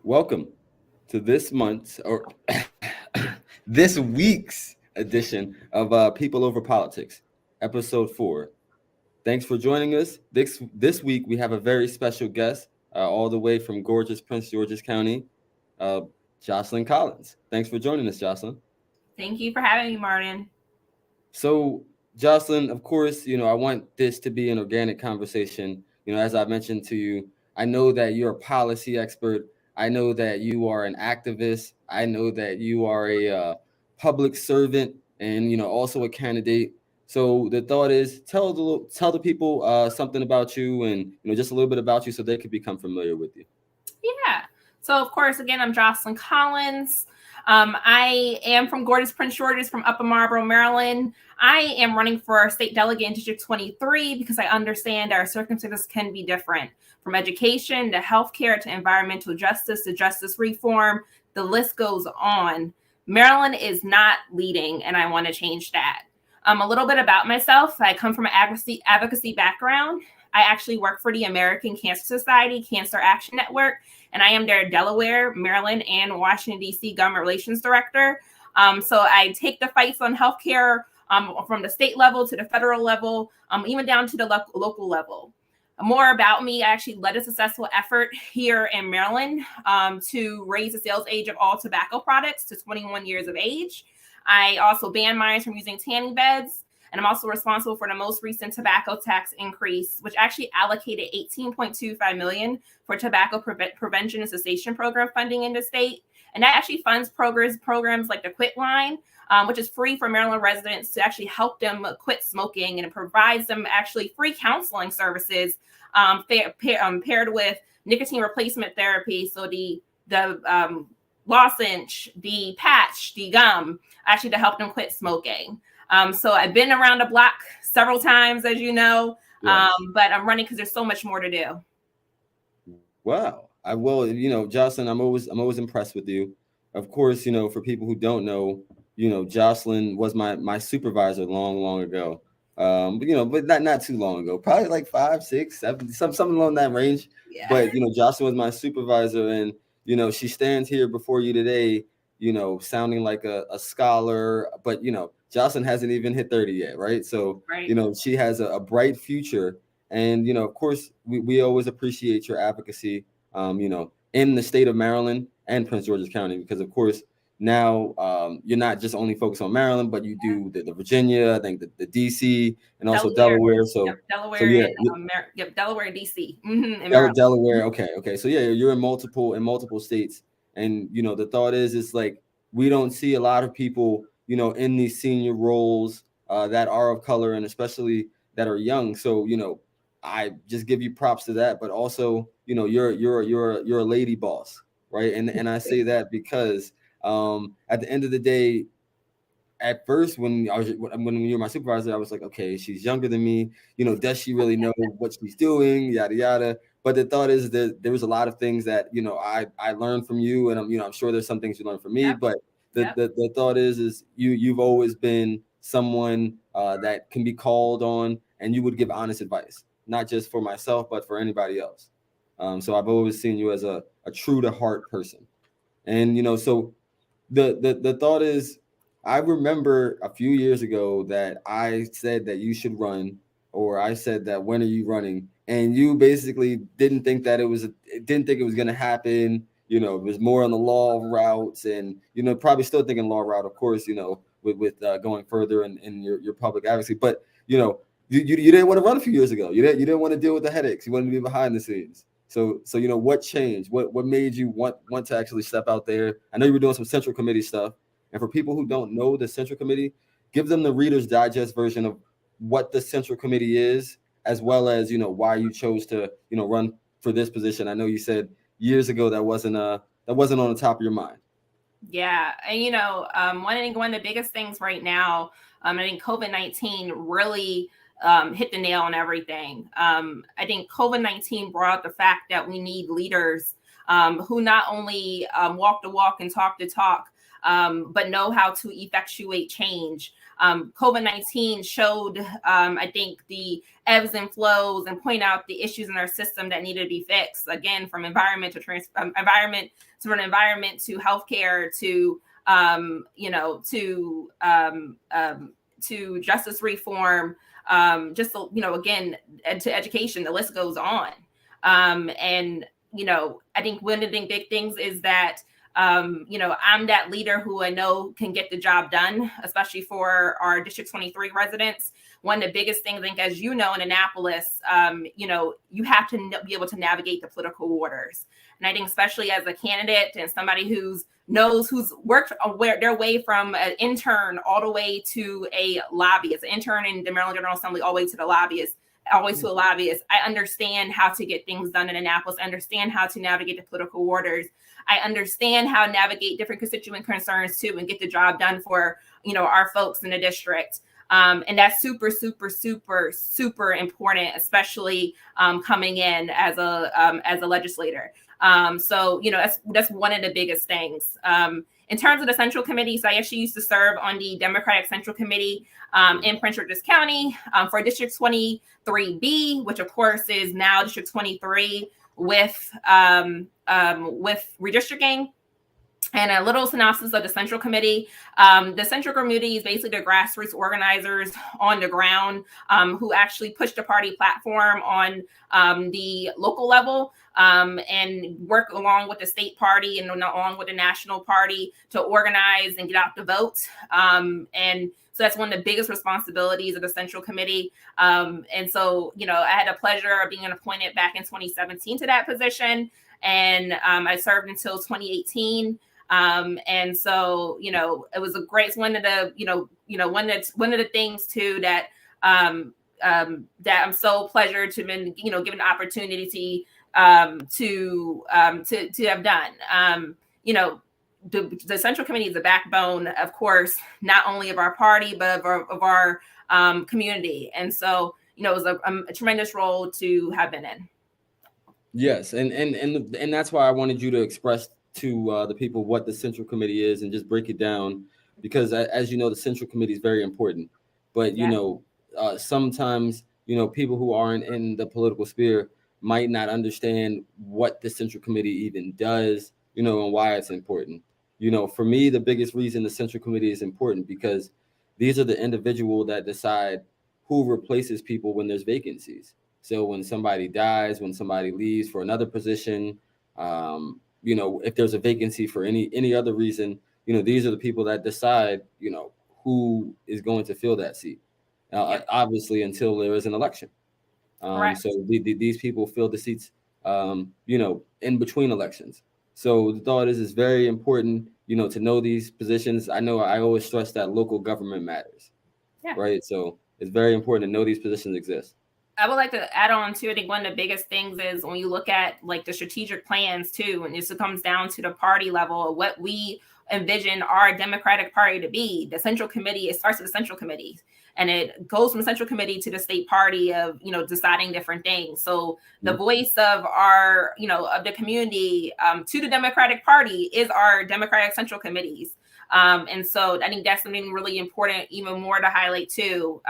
Welcome to this month's or this week's edition of People Over Politics, episode 4. Thanks for joining us. This week we have a very special guest, all the way from gorgeous Prince George's County, uh, Jocelyn Collins. Thanks for joining us, Jocelyn. Thank you for having me, Martin. So, Jocelyn, of course, I want this to be an organic conversation. As I mentioned to you, I know that you're a policy expert. I know that you are an activist. I know that you are a public servant and, also a candidate. So the thought is tell the people something about you and, just a little bit about you so they could become familiar with you. Yeah. So, of course, again, I'm Jocelyn Collins. I am from gorgeous Prince George's from Upper Marlboro, Maryland. I am running for state delegate in District 23 because I understand our circumstances can be different, from education to healthcare to environmental justice to justice reform. The list goes on. Maryland is not leading, and I want to change that. A little bit about myself. I come from an advocacy background. I actually work for the American Cancer Society Cancer Action Network, and I am their Delaware, Maryland, and Washington, D.C. Government Relations Director. So I take the fights on healthcare from the state level to the federal level, even down to the local level. More about me, I actually led a successful effort here in Maryland to raise the sales age of all tobacco products to 21 years of age. I also banned minors from using tanning beds. And I'm also responsible for the most recent tobacco tax increase, which actually allocated $18.25 million for tobacco prevention and cessation program funding in the state. And that actually funds programs like the Quit Line, which is free for Maryland residents to actually help them quit smoking, and it provides them actually free counseling services paired with nicotine replacement therapy. So the lozenge, the patch, the gum, actually to help them quit smoking. So I've been around the block several times, as you know, Yes. but I'm running because there's so much more to do. Wow. I will, Jocelyn, I'm always impressed with you. Of course, for people who don't know, Jocelyn was my supervisor long ago. But not too long ago, probably like 5, 6, 7, something along that range. Yeah. But Jocelyn was my supervisor, and she stands here before you today, sounding like a scholar. But Jocelyn hasn't even hit 30 yet, right? So Right. She has a bright future. And of course, we always appreciate your advocacy, in the state of Maryland and Prince George's County, because of course now you're not just only focused on Maryland, but you do the Virginia, I think the DC, and also Delaware. So Delaware yeah, and Delaware and DC. And Delaware. Okay. So yeah, you're in multiple states, and the thought is, it's like we don't see a lot of people, in these senior roles that are of color, and especially that are young. So I just give you props to that, but also, you're a lady boss, right? And I say that because at the end of the day, at first when you were my supervisor, I was like, okay, she's younger than me. Does she really know what she's doing? Yada yada. But the thought is that there was a lot of things that I learned from you, and I'm sure there's some things you learned from me. Yep. But the thought is you've always been someone that can be called on, and you would give honest advice, not just for myself, but for anybody else. So I've always seen you as a true to heart person, and so the thought is, I remember a few years ago that I said that you should run, or I said that when are you running, and you basically didn't think that it was going to happen. It was more on the law routes, and probably still thinking law route, of course. With going further in your public advocacy, but you didn't want to run a few years ago. You didn't want to deal with the headaches. You wanted to be behind the scenes. So what changed? What made you want to actually step out there? I know you were doing some Central Committee stuff. And for people who don't know the Central Committee, give them the Reader's Digest version of what the Central Committee is, as well as why you chose to run for this position. I know you said years ago that wasn't on the top of your mind. Yeah, and one of the biggest things right now, I think COVID-19 really hit the nail on everything. I think COVID-19 brought up the fact that we need leaders who not only walk the walk and talk the talk, but know how to effectuate change. COVID-19 showed, I think, the ebbs and flows and point out the issues in our system that needed to be fixed. Again, from environment to environment to healthcare to justice reform, again, to education. The list goes on. And I think one of the big things is that I'm that leader who I know can get the job done, especially for our District 23 residents. One of the biggest things, I think, as you know, in Annapolis, you have to be able to navigate the political waters. And I think especially as a candidate and somebody who's worked their way from an intern all the way to a lobbyist, an intern in the Maryland General Assembly, all the way to the lobbyist, always to a lobbyist. I understand how to get things done in Annapolis. I understand how to navigate the political waters. I understand how to navigate different constituent concerns too, and get the job done for, our folks in the district. And that's super, super, super, super important, especially coming in as a legislator. So that's one of the biggest things. In terms of the Central Committee, so I actually used to serve on the Democratic Central Committee in Prince George's County for District 23B, which of course is now District 23 with redistricting. And a little synopsis of the Central Committee. The Central Committee is basically the grassroots organizers on the ground who actually push the party platform on the local level and work along with the state party and along with the national party to organize and get out the vote. And so that's one of the biggest responsibilities of the Central Committee. And so, I had the pleasure of being appointed back in 2017 to that position. And I served until 2018. And so, it was a great, one of the things too that I'm so pleasure to been, given the opportunity to have done. The Central Committee is the backbone, of course, not only of our party, but of our community. And so, it was a tremendous role to have been in. Yes. And that's why I wanted you to express to the people what the Central Committee is and just break it down, because as you know, the Central Committee is very important. But, sometimes, people who aren't in the political sphere might not understand what the Central Committee even does, and why it's important. For me, the biggest reason the Central Committee is important because these are the individuals that decide who replaces people when there's vacancies. So when somebody dies, when somebody leaves for another position, if there's a vacancy for any other reason, these are the people that decide, who is going to fill that seat. Obviously, until there is an election. So these people fill the seats, in between elections. So the thought is it's very important, to know these positions. I know I always stress that local government matters, right? So it's very important to know these positions exist. I would like to add on to, I think one of the biggest things is when you look at like the strategic plans too, and this comes down to the party level of what we envision our Democratic Party to be. The Central Committee, it starts with the Central Committee and it goes from the Central Committee to the state party of, deciding different things. So the voice of our, of the community to the Democratic Party is our Democratic Central Committees. And so I think that's something really important, even more to highlight too.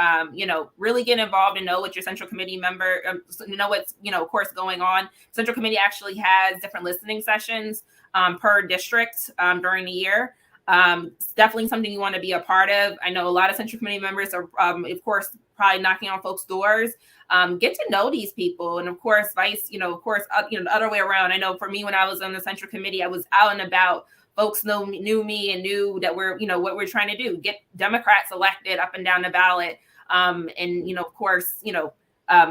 Really get involved and know what your Central Committee member, know what's, of course, going on. Central Committee actually has different listening sessions per district during the year. It's definitely something you want to be a part of. I know a lot of Central Committee members are, of course, probably knocking on folks' doors. Get to know these people. And of course, vice, the other way around. I know for me, when I was on the Central Committee, I was out and about. Folks knew me and knew that we're, what we're trying to do, get Democrats elected up and down the ballot. And, of course,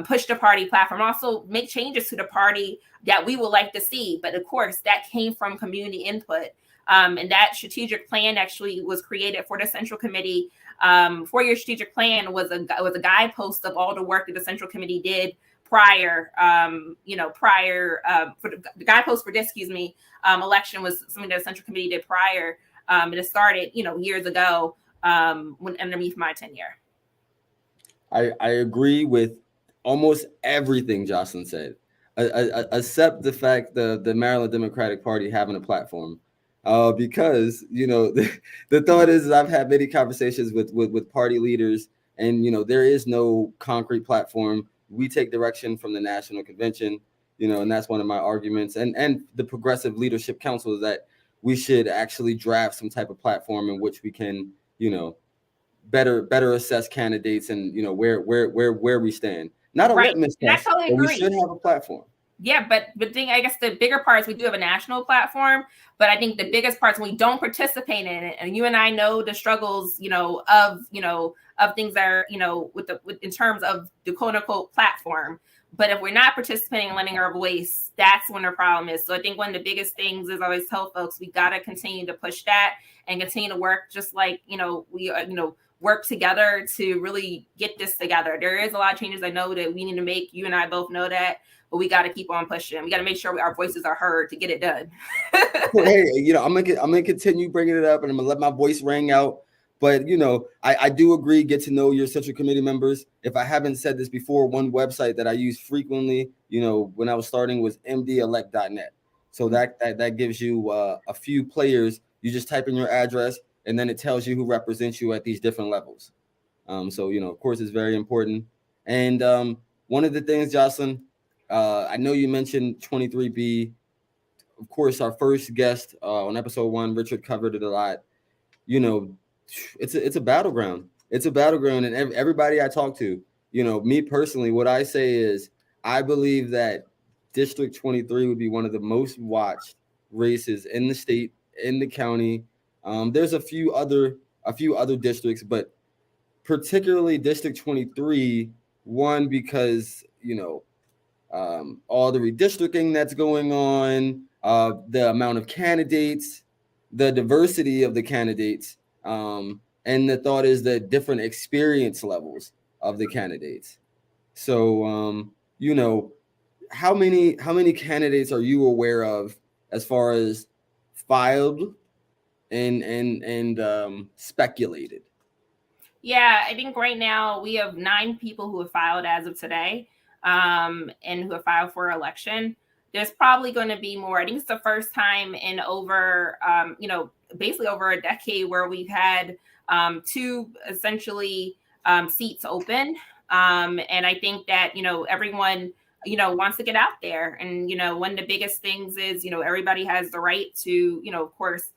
push the party platform, also make changes to the party that we would like to see. But of course, that came from community input. And that strategic plan actually was created for the Central Committee. 4-year strategic plan was a guidepost of all the work that the Central Committee did prior, for the guidepost for this, election was something that the Central Committee did prior. And it started, years ago when underneath my tenure. I agree with almost everything Jocelyn said, except the fact the Maryland Democratic Party having a platform. because the thought is I've had many conversations with party leaders, and there is no concrete platform. We take direction from the national convention, and that's one of my arguments, and the Progressive Leadership Council, is that we should actually draft some type of platform in which we can better assess candidates and where we stand. Not a Right. litmus And I test, totally but we agree. should have a platform. Yeah, but I guess the bigger parts, we do have a national platform, but I think the biggest parts when we don't participate in it, and you and I know the struggles, of things that are, in terms of the quote unquote platform. But if we're not participating and lending our voice, that's when the problem is. So I think one of the biggest things is I always tell folks, we got to continue to push that and continue to work just like, we, work together to really get this together. There is a lot of changes I know that we need to make. You and I both know that. But we got to keep on pushing. We got to make sure our voices are heard to get it done. Hey, I'm gonna continue bringing it up, and I'm gonna let my voice ring out. But I do agree. Get to know your Central Committee members. If I haven't said this before, one website that I use frequently, when I was starting, was mdelect.net. So that gives you a few players. You just type in your address, and then it tells you who represents you at these different levels. So of course, it's very important. And one of the things, Jocelyn, I know you mentioned 23B. Of course, our first guest on episode 1, Richard, covered it a lot. It's a battleground. It's a battleground, and everybody I talk to, me personally, what I say is I believe that District 23 would be one of the most watched races in the state, in the county. There's a few other districts, but particularly District 23, one, because all the redistricting that's going on, the amount of candidates, the diversity of the candidates, and the thought is the different experience levels of the candidates. So, how many candidates are you aware of as far as filed and speculated? Yeah, I think right now we have 9 people who have filed as of today, and who have filed for election. There's probably going to be more. I think it's the first time in over, basically over a decade where we've had 2 essentially seats open. And I think that, everyone, wants to get out there. And, one of the biggest things is, everybody has the right to, of course,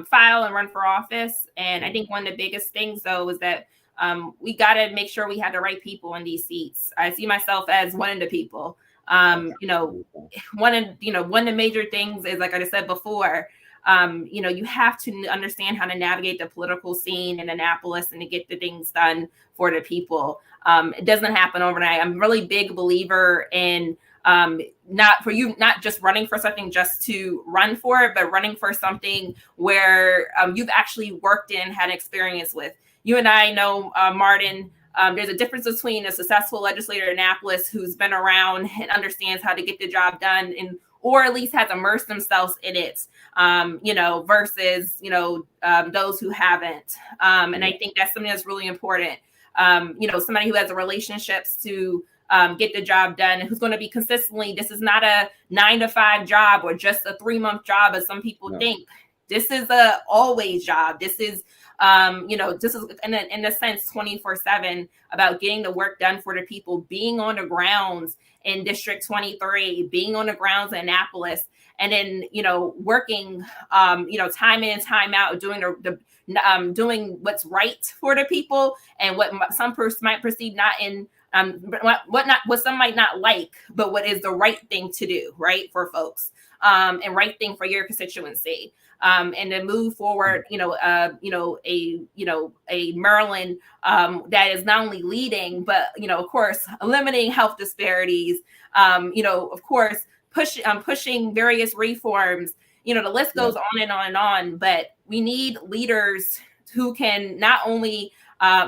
file and run for office. And I think one of the biggest things, though, is that we got to make sure we have the right people in these seats. I see myself as one of the people. One of the major things is, like I said before, you have to understand how to navigate the political scene in Annapolis and to get the things done for the people. It doesn't happen overnight. I'm a really big believer in not just running for something just to run for it, but running for something where you've actually worked in, had experience with. You and I know, Martin, there's a difference between a successful legislator in Annapolis who's been around and understands how to get the job done, or at least has immersed themselves in it, versus, those who haven't. And I think that's something that's really important. Somebody who has the relationships to get the job done, and who's going to be consistently, this is not a 9-to-5 job or just a 3-month job, as some people think. This is a always job. This is, this is in a sense 24/7 about getting the work done for the people, being on the grounds in District 23, being on the grounds in Annapolis, and then, working, time in and time out, doing doing what's right for the people, and what some person might perceive not in, what some might not like, but what is the right thing to do, right, for folks, and right thing for your constituency. And to move forward, a Maryland that is not only leading, but, of course, eliminating health disparities, of course, pushing various reforms, the list goes on and on and on. But we need leaders who can not only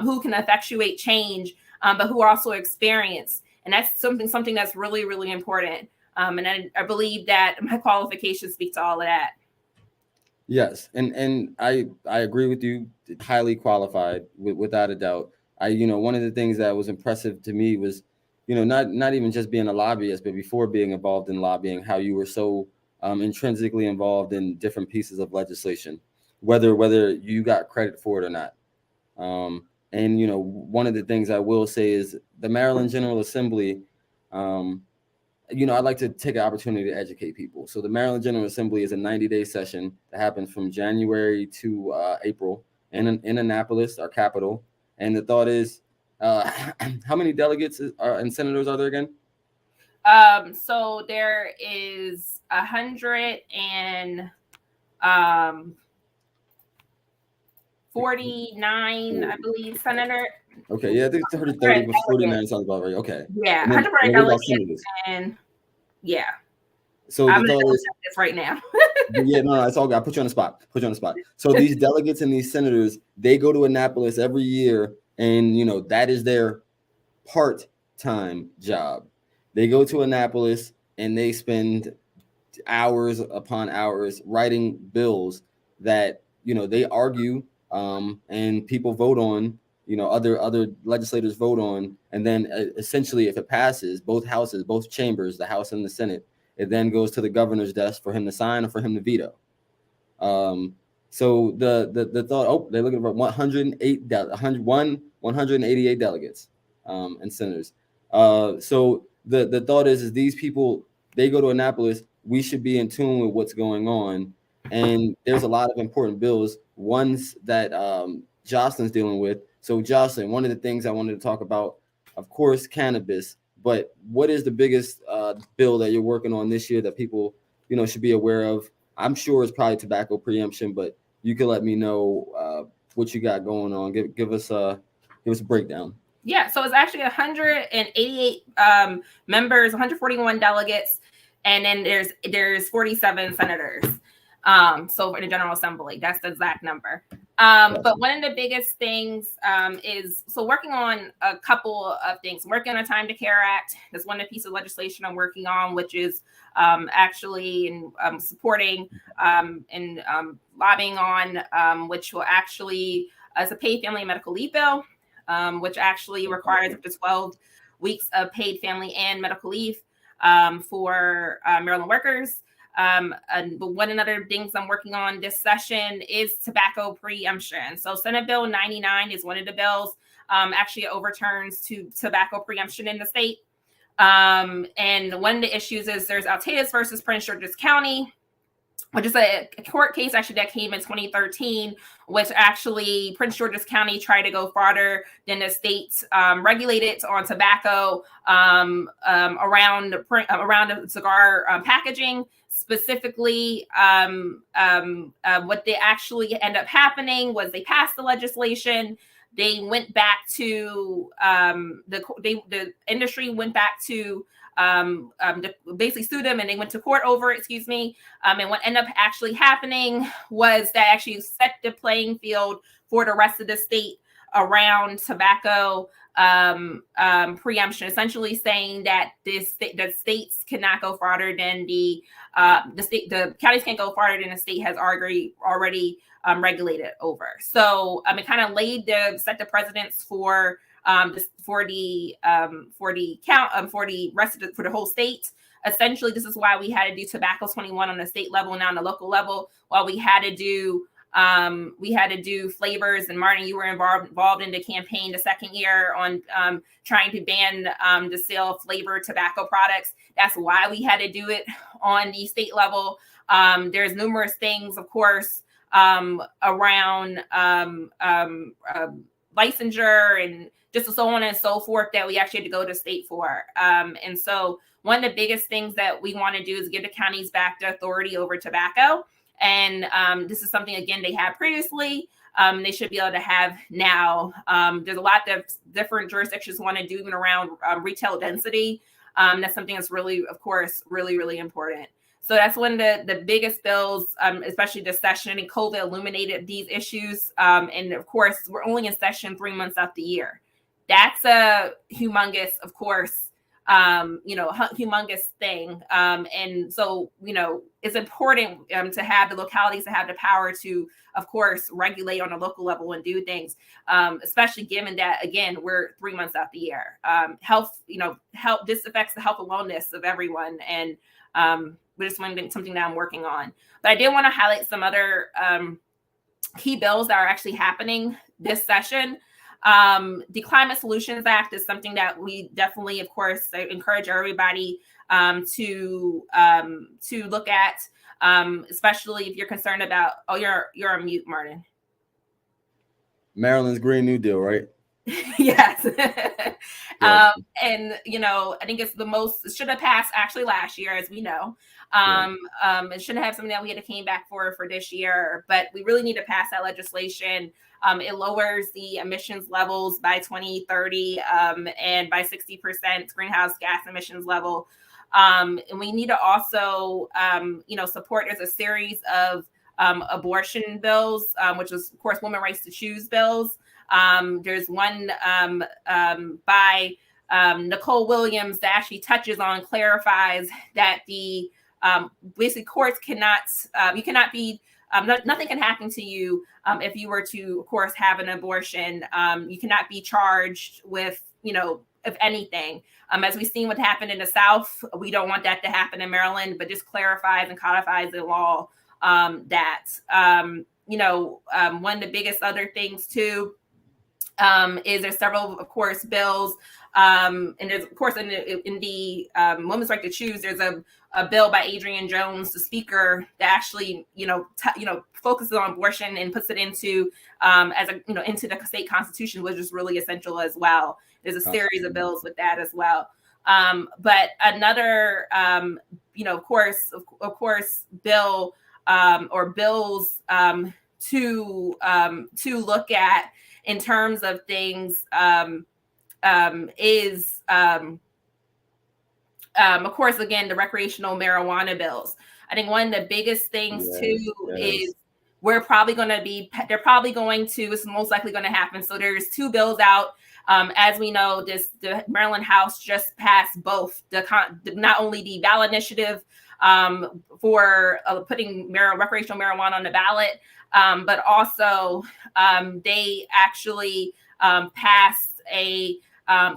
who can effectuate change, but who are also experienced. And that's something that's really, really important. And I believe that my qualifications speak to all of that. Yes, and I agree with you. Highly qualified, without a doubt. One of the things that was impressive to me was, not even just being a lobbyist, but before being involved in lobbying, how you were so intrinsically involved in different pieces of legislation, whether you got credit for it or not. And one of the things I will say is the Maryland General Assembly. I'd like to take an opportunity to educate people. So the Maryland General Assembly is a 90-day session that happens from January to April in Annapolis, our capital. And the thought is, how many delegates and senators are there again? So there is 149, I believe, senator. Okay, yeah, I think 30, 49 sounds about right. Okay. Yeah, and then, 100 delegates, and yeah. So I'm the thought is this right now. yeah, no, it's all good. I put you on the spot. So these delegates and these senators, they go to Annapolis every year, and that is their part-time job. They go to Annapolis and they spend hours upon hours writing bills that they argue, and people vote on. Other legislators vote on, and then essentially, if it passes, both houses, both chambers, the House and the Senate, it then goes to the governor's desk for him to sign or for him to veto. So the thought, they're looking for 188 delegates and senators. So the thought is these people, they go to Annapolis, we should be in tune with what's going on. And there's a lot of important bills, ones that Jocelyn's dealing with. So Jocelyn, one of the things I wanted to talk about, of course, cannabis, but what is the biggest bill that you're working on this year that people, should be aware of? I'm sure it's probably tobacco preemption, but you can let me know what you got going on. Give us a breakdown. Yeah, so it's actually 188 members, 141 delegates, and then there's 47 senators. So in the General Assembly, that's the exact number. But one of the biggest things is working on a couple of things. Working on a Time to Care Act. That's one of the pieces of legislation I'm working on, which is actually in supporting and lobbying on, which will actually as a paid family and medical leave bill, which actually requires up to 12 weeks of paid family and medical leave for Maryland workers. But one of the other things I'm working on this session is tobacco preemption. So Senate Bill 99 is one of the bills. Actually overturns to tobacco preemption in the state. And one of the issues is there's Untitled versus Prince George's County, which is a court case actually that came in 2013, which actually Prince George's County tried to go farther than the state's regulated on tobacco around the cigar packaging. Specifically, what they actually end up happening was they passed the legislation. They went back to the industry went back to basically sued them, and they went to court over it, and what ended up actually happening was that actually set the playing field for the rest of the state around tobacco preemption, essentially saying that the states cannot go farther than the counties can't go farther than the state has already regulated over. So it kind of set the precedents for the whole state. Essentially, this is why we had to do tobacco 21 on the state level, now on the local level. While we had to do flavors, and Martin, you were involved in the campaign the second year on trying to ban the sale of flavored tobacco products. That's why we had to do it on the state level. There's numerous things, of course, around licensure and just so on and so forth that we actually had to go to state for. And so one of the biggest things that we want to do is give the counties back the authority over tobacco. And this is something, again, they had previously. They should be able to have now. There's a lot that different jurisdictions want to do even around retail density. That's something that's really, of course, really, really important. So that's one of the biggest bills, especially this session, and COVID illuminated these issues. And of course, we're only in session 3 months out the year. That's a humongous, of course, humongous thing. And so, it's important to have the localities to have the power to, of course, regulate on a local level and do things, especially given that, again, we're 3 months out the year. Health, this affects the health and wellness of everyone. And something that I'm working on. But I did want to highlight some other key bills that are actually happening this session. The Climate Solutions Act is something that we definitely, of course, I encourage everybody to look at, especially if you're concerned about. Oh, you're on mute, Martin. Maryland's Green New Deal, right? Yes. Yes. And I think it's it should have passed actually last year, as we know. It shouldn't have something that we had to came back for this year, but we really need to pass that legislation. It lowers the emissions levels by 2030 and by 60% greenhouse gas emissions level. And we need to also, support. There's a series of abortion bills, which is, of course, women's rights to choose bills. There's one by Nicole Williams that actually touches on, clarifies that the basically courts cannot, you cannot be, nothing can happen to you if you were to, of course, have an abortion. You cannot be charged with, if anything. As we've seen what happened in the South, we don't want that to happen in Maryland, but just clarifies and codifies the law that, one of the biggest other things too, is there's several, of course, bills. And there's, of course, in the Women's Right to Choose, there's a bill by Adrienne Jones, the speaker, that actually, focuses on abortion and puts it into into the state constitution, which is really essential as well. There's a series of bills with that as well. But another, of course, bill or bills to look at in terms of things is, of course, again, the recreational marijuana bills. I think one of the biggest things is they're probably going to, it's most likely going to happen. So there's two bills out. As we know, the Maryland House just passed both not only the ballot initiative for putting recreational marijuana on the ballot, but also they actually passed a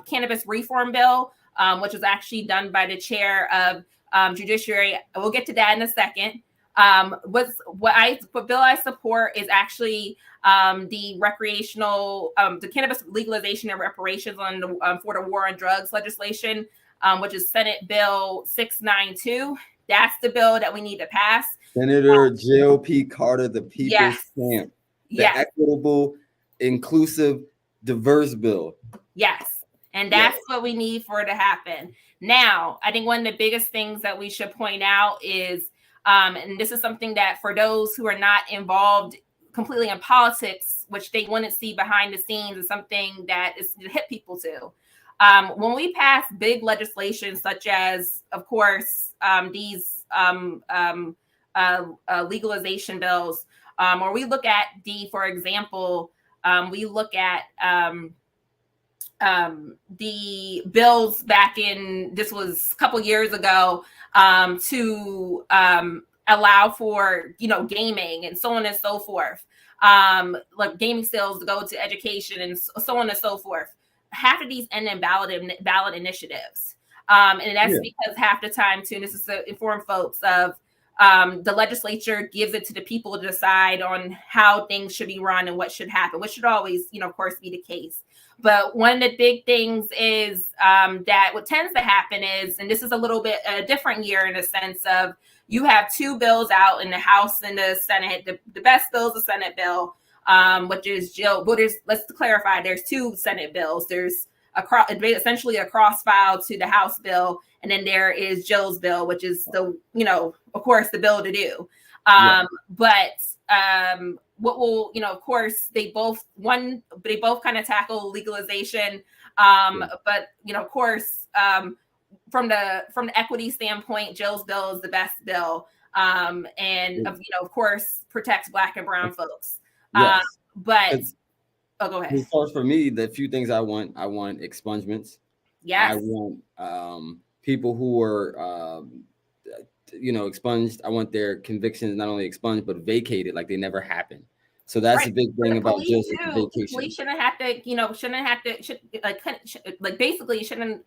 cannabis reform bill, which was actually done by the chair of Judiciary. We'll get to that in a second. What bill I support is actually the recreational, the cannabis legalization and reparations for the war on drugs legislation, which is Senate Bill 692. That's the bill that we need to pass. Senator J.O.P. Carter, the People's Champ, the equitable, inclusive, diverse bill. Yes. And that's what we need for it to happen. Now, I think one of the biggest things that we should point out is, and this is something that for those who are not involved completely in politics, which they wouldn't see behind the scenes, is something that is to hit people to. When we pass big legislation, such as, of course, these legalization bills, or we look at for example, we look at the bills back in, this was a couple years ago, to allow for, gaming and so on and so forth. Like gaming sales to go to education and so on and so forth. Half of these end in ballot initiatives. And that's because half the time too, and this is to inform folks of, the legislature gives it to the people to decide on how things should be run and what should happen, which should always, of course, be the case. But one of the big things is that what tends to happen is, and this is a little bit a different year in the sense of, you have two bills out in the House and the Senate. The best bill is the Senate bill, which is let's clarify, there's two Senate bills. There's essentially a cross file to the House bill, and then there is Jill's bill, which is the, of course, the bill to do. But what will, of course, they both kind of tackle legalization. But, of course, from the equity standpoint, Jill's bill is the best bill. And, of course, protects Black and brown folks. But go ahead. As far as for me, the few things I want expungements. Yes. I want people who are expunged. I want their convictions not only expunged but vacated, like they never happened. So that's the Right. big But thing the about police jails is the too. The vacation. police shouldn't have to, like basically shouldn't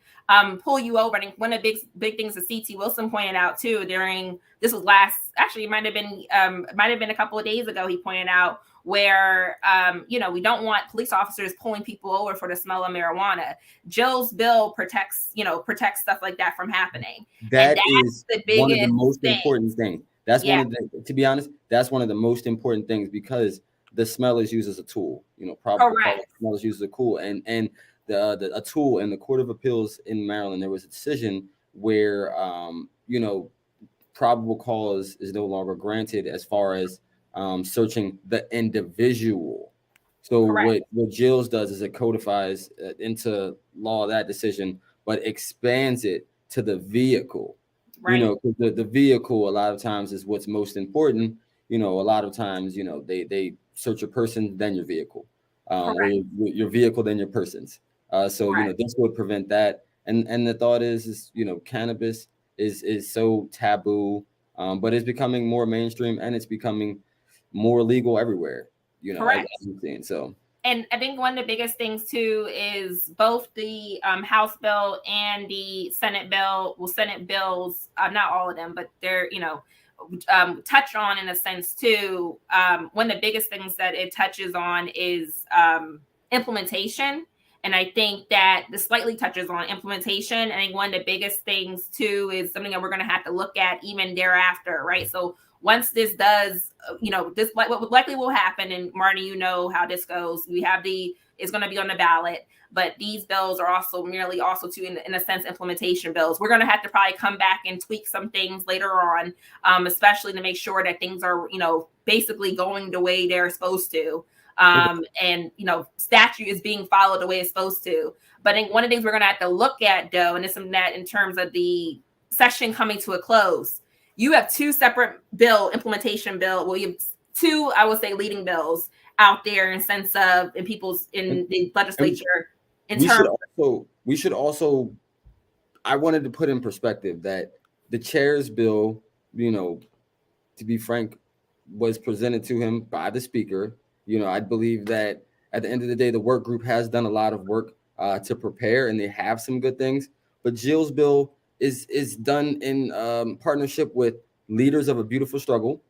pull you over. And one of the big things that CT Wilson pointed out too during this was it might have been a couple of days ago. He pointed out where we don't want police officers pulling people over for the smell of marijuana. Jill's bill protects stuff like that from happening. And That is that's the one of the biggest most thing. important things. That's Yeah. one of the, to be honest, that's one of the most important things because the smell is used as a tool. Probable cause Correct. smell is used as a tool, and a tool in the Court of Appeals in Maryland. There was a decision where probable cause is no longer granted as far as searching the individual. So Correct. what Jill's does is it codifies into law that decision, but expands it to the vehicle. Right. 'Cause the vehicle a lot of times is what's most important. A lot of times, they search your person, then your vehicle, or your vehicle, then your persons. So this would prevent that. And the thought is cannabis is so taboo, but it's becoming more mainstream and it's becoming more legal everywhere. As I'm seeing. So. And I think one of the biggest things too is both the House bill and the Senate bill. Well, Senate bills, not all of them, but they're touch on in a sense too. One of the biggest things that it touches on is implementation. And I think that this slightly touches on implementation. I think one of the biggest things too is something that we're going to have to look at even thereafter, right? So once this does, this what likely will happen, and Marty, how this goes. It's going to be on the ballot, but these bills are also in a sense implementation bills. We're going to have to probably come back and tweak some things later on, especially to make sure that things are basically going the way they're supposed to. And statute is being followed the way it's supposed to. But I think one of the things we're going to have to look at though, and it's something that in terms of the session coming to a close, you have two separate implementation bill. Well, you have two, I would say, leading bills out there in sense of in the legislature. We should also. I wanted to put in perspective that the chair's bill, to be frank, was presented to him by the speaker. I believe that at the end of the day, the work group has done a lot of work to prepare, and they have some good things. But Jill's bill is done in partnership with leaders of A Beautiful Struggle.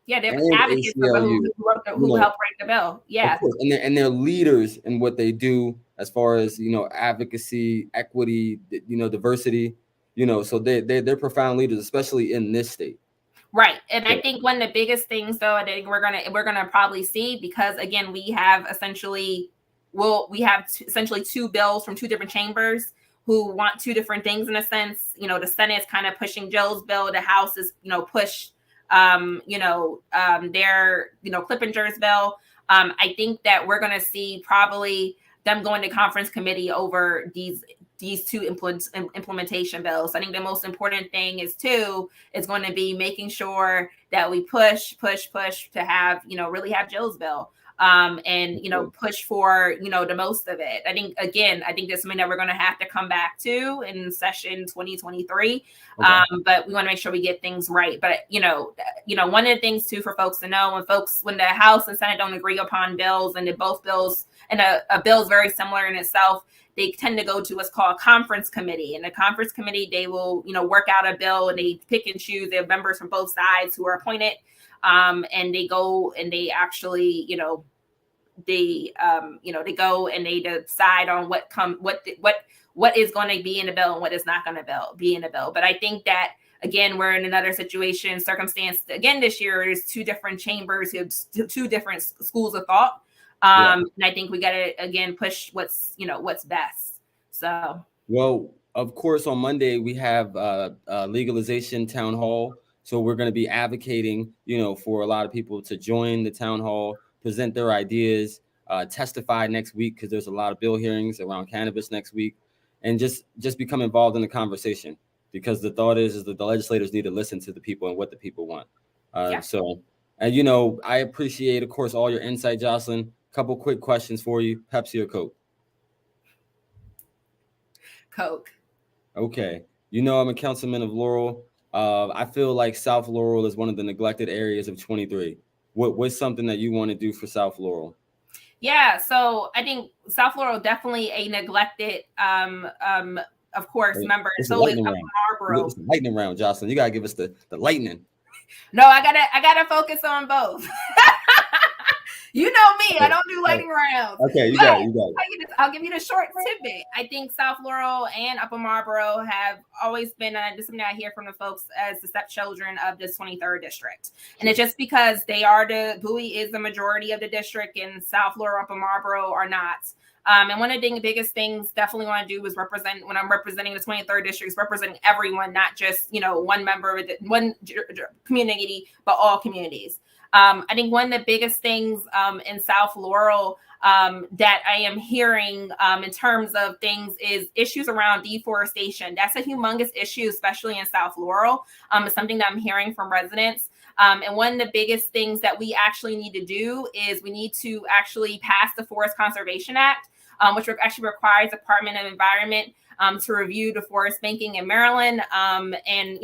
Yeah, they're advocates who helped write the bill. Yeah, and they're leaders in what they do as far as advocacy, equity, diversity. So they're profound leaders, especially in this state. Right. And I think one of the biggest things though, I think we're gonna probably see, because again, we have essentially two bills from two different chambers who want two different things in a sense. The Senate is kind of pushing Jill's bill, the House is push their Clippinger's bill. I think that we're gonna see probably them going to conference committee over these two implementation bills. I think the most important thing is going to be making sure that we push to have, really have Jill's bill. And push for the most of it. I think that's something that we're going to have to come back to in session 2023. Okay. But we want to make sure we get things right. But one of the things too for folks to know, when the House and Senate don't agree upon bills, and both bills and a bill is very similar in itself, they tend to go to what's called a conference committee. And the conference committee, they will work out a bill, and they pick and choose. They have members from both sides who are appointed. And they go and they actually, they go and they decide on what is going to be in the bill and what is not going to be in the bill. But I think that again, we're in another circumstance again this year. There's two different chambers who have two different schools of thought. And I think we got to again push what's best. So well, of course, on Monday we have legalization town hall. So we're going to be advocating, for a lot of people to join the town hall, present their ideas, testify next week, because there's a lot of bill hearings around cannabis next week, and just become involved in the conversation, because the thought is that the legislators need to listen to the people and what the people want. So, and I appreciate, of course, all your insight, Jocelyn. Couple quick questions for you: Pepsi or Coke? Coke. Okay. I'm a councilman of Laurel. I feel like South Laurel is one of the neglected areas of 23. what's something that you want to do for South Laurel? Yeah, so I think South Laurel definitely a neglected, of course, member. It's a So is lightning round. Marlboro. It's a lightning round, Jocelyn. You gotta give us the lightning. No, I gotta focus on both. You know me, I don't do lightning rounds. Okay, you got it. I'll give you the short tidbit. I think South Laurel and Upper Marlboro have always been, this is something I hear from the folks, as the stepchildren of this 23rd district. And it's just because Bowie is the majority of the district, and South Laurel, Upper Marlboro are not. And one of the biggest things definitely want to do is represent, when I'm representing the 23rd district, is representing everyone, not just, one member of one community, but all communities. I think one of the biggest things in South Laurel that I am hearing in terms of things is issues around deforestation. That's a humongous issue, especially in South Laurel. It's something that I'm hearing from residents. And one of the biggest things that we actually need to do is we need to actually pass the Forest Conservation Act, which actually requires the Department of Environment to review the forest banking in Maryland. And,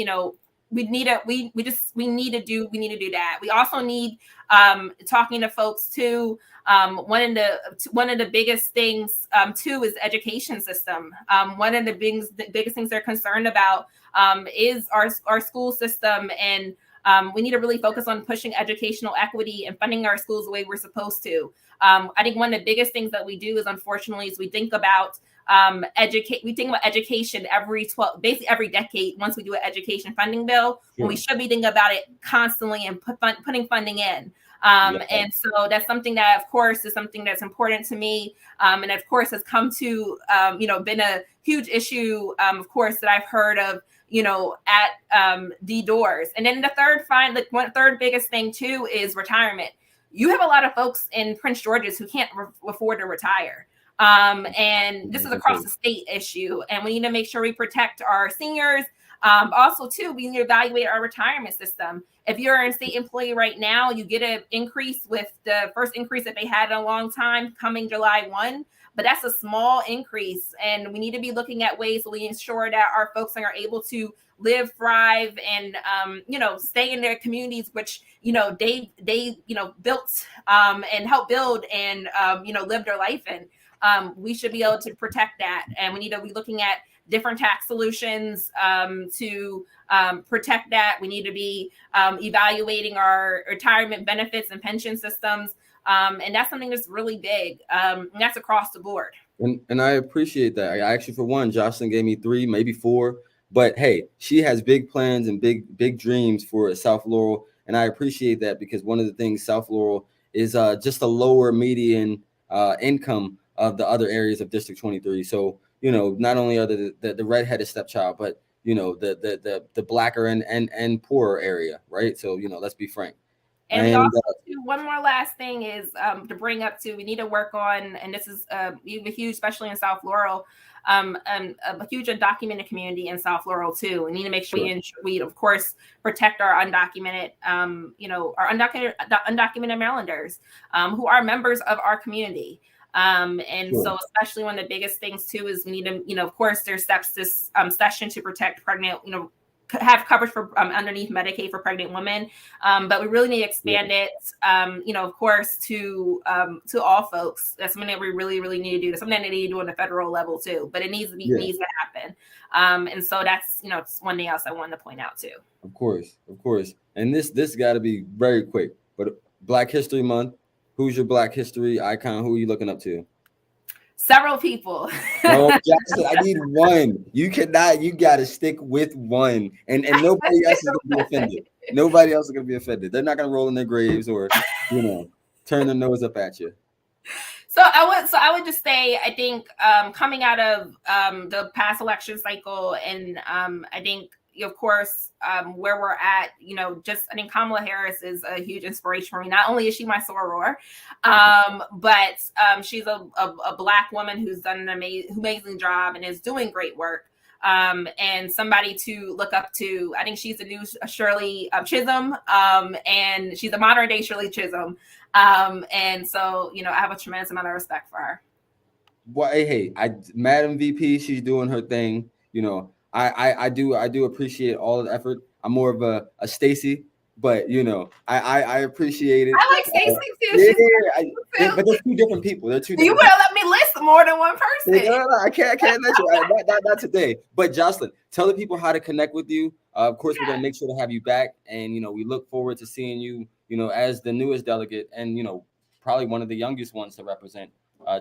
we need to do that. We also need talking to folks too. One of the biggest things too is education system. One of the biggest things they're concerned about is our school system, and we need to really focus on pushing educational equity and funding our schools the way we're supposed to. I think one of the biggest things that we do is, unfortunately, is we think about education basically every decade once we do an education funding bill, when we should be thinking about it constantly and putting funding in. And so that's something that, of course, is something that's important to me. And of course has come to, been a huge issue, of course, that I've heard of, at the doors. And then the third biggest thing too is retirement. You have a lot of folks in Prince George's who can't afford to retire. And this is across the state issue, and we need to make sure we protect our seniors. Also, too, we need to evaluate our retirement system. If you're a state employee right now, you get an increase with the first increase that they had in a long time coming July 1, but that's a small increase. And we need to be looking at ways so we ensure that our folks are able to live, thrive, and, stay in their communities, which, they built and helped build and, live their life in. We should be able to protect that. And we need to be looking at different tax solutions to protect that. We need to be evaluating our retirement benefits and pension systems. And that's something that's really big. And that's across the board. And I appreciate that. I actually, for one, Jocelyn gave me 3, maybe 4. But hey, she has big plans and big dreams for South Laurel. And I appreciate that, because one of the things South Laurel is just a lower median income of the other areas of District 23. So, not only are the redheaded stepchild, but, the blacker and poorer area, right? So, let's be frank. And also, one more last thing is to bring up too, we need to work on, and this is huge, especially in South Laurel, a huge undocumented community in South Laurel too. We need to make sure we of course protect our undocumented, our undocumented Marylanders who are members of our community. So especially one of the biggest things too is we need to, of course, there's steps this session to protect pregnant, have coverage for underneath Medicaid for pregnant women, but we really need to expand it, of course, to all folks. That's something that we really, really need to do. That's something that they need to do on the federal level too. But it needs to happen. And so that's it's one thing else I wanted to point out too. Of course. And this got to be very quick. But Black History Month. Who's your Black history icon? Who are you looking up to? Several people. No, Jackson, I need one. You got to stick with one. And nobody else is going to be offended. Nobody else is going to be offended. They're not going to roll in their graves or, turn their nose up at you. So I would just say, I think coming out of the past election cycle, and I think, of course, where we're at, I think Kamala Harris is a huge inspiration for me. Not only is she my soror, but she's a Black woman who's done an amazing job and is doing great work. And somebody to look up to. I think she's the new Shirley Chisholm, and she's a modern day Shirley Chisholm. And so, I have a tremendous amount of respect for her. Well, hey, Madam VP, she's doing her thing. I do appreciate all of the effort. I'm more of a Stacey but I appreciate it. I like Stacey too. But they're two different people. They're two. You better let me list more than one person. No, I can't let you. Not today. But Jocelyn, tell the people how to connect with you. Of course, we're gonna make sure to have you back, and we look forward to seeing you. As the newest delegate, and probably one of the youngest ones to represent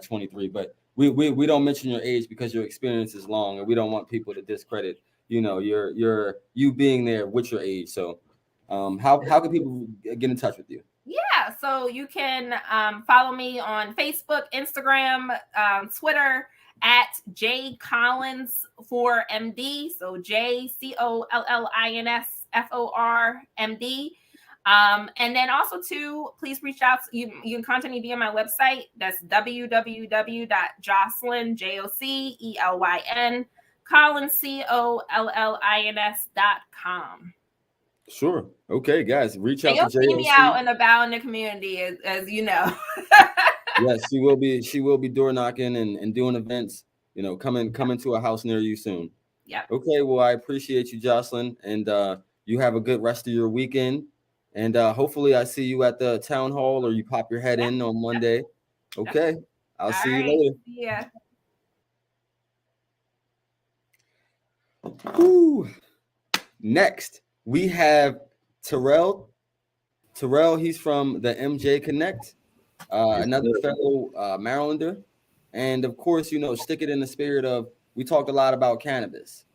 23. But we don't mention your age because your experience is long, and we don't want people to discredit you being there with your age. So, how can people get in touch with you? Yeah, so you can follow me on Facebook, Instagram, Twitter at jcollins4md. So JCOLLINSFORMD. And then also too, please reach out. You can contact me via my website. That's www.jocelyn, JOCELYN, Collins, COLLINS.com. Sure. Okay, guys, reach out to JOC. See me out and about in the community, as you know. Yes, she will be. She will be door knocking and doing events. Coming to a house near you soon. Yeah. Okay. Well, I appreciate you, Jocelyn, and you have a good rest of your weekend. And hopefully, I see you at the town hall, or you pop your head in on Monday. Okay. I'll see you later. Yeah. Woo. Next, we have Terrell. Terrell, he's from the MJ Connect, another fellow Marylander. And of course, stick it in the spirit of, we talked a lot about cannabis.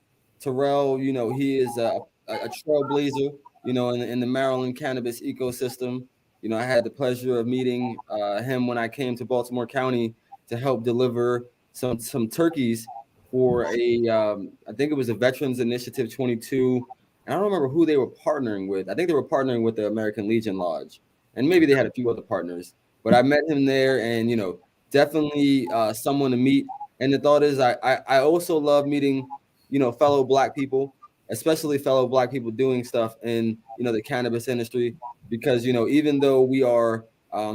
Terrell, he is a trailblazer, in the Maryland cannabis ecosystem. I had the pleasure of meeting him when I came to Baltimore County to help deliver some turkeys for I think it was a Veterans Initiative 22. I don't remember who they were partnering with. I think they were partnering with the American Legion Lodge, and maybe they had a few other partners. But I met him there, and definitely someone to meet. And the thought is, I also love meeting, fellow Black people, especially fellow Black people doing stuff in the cannabis industry, because even though we are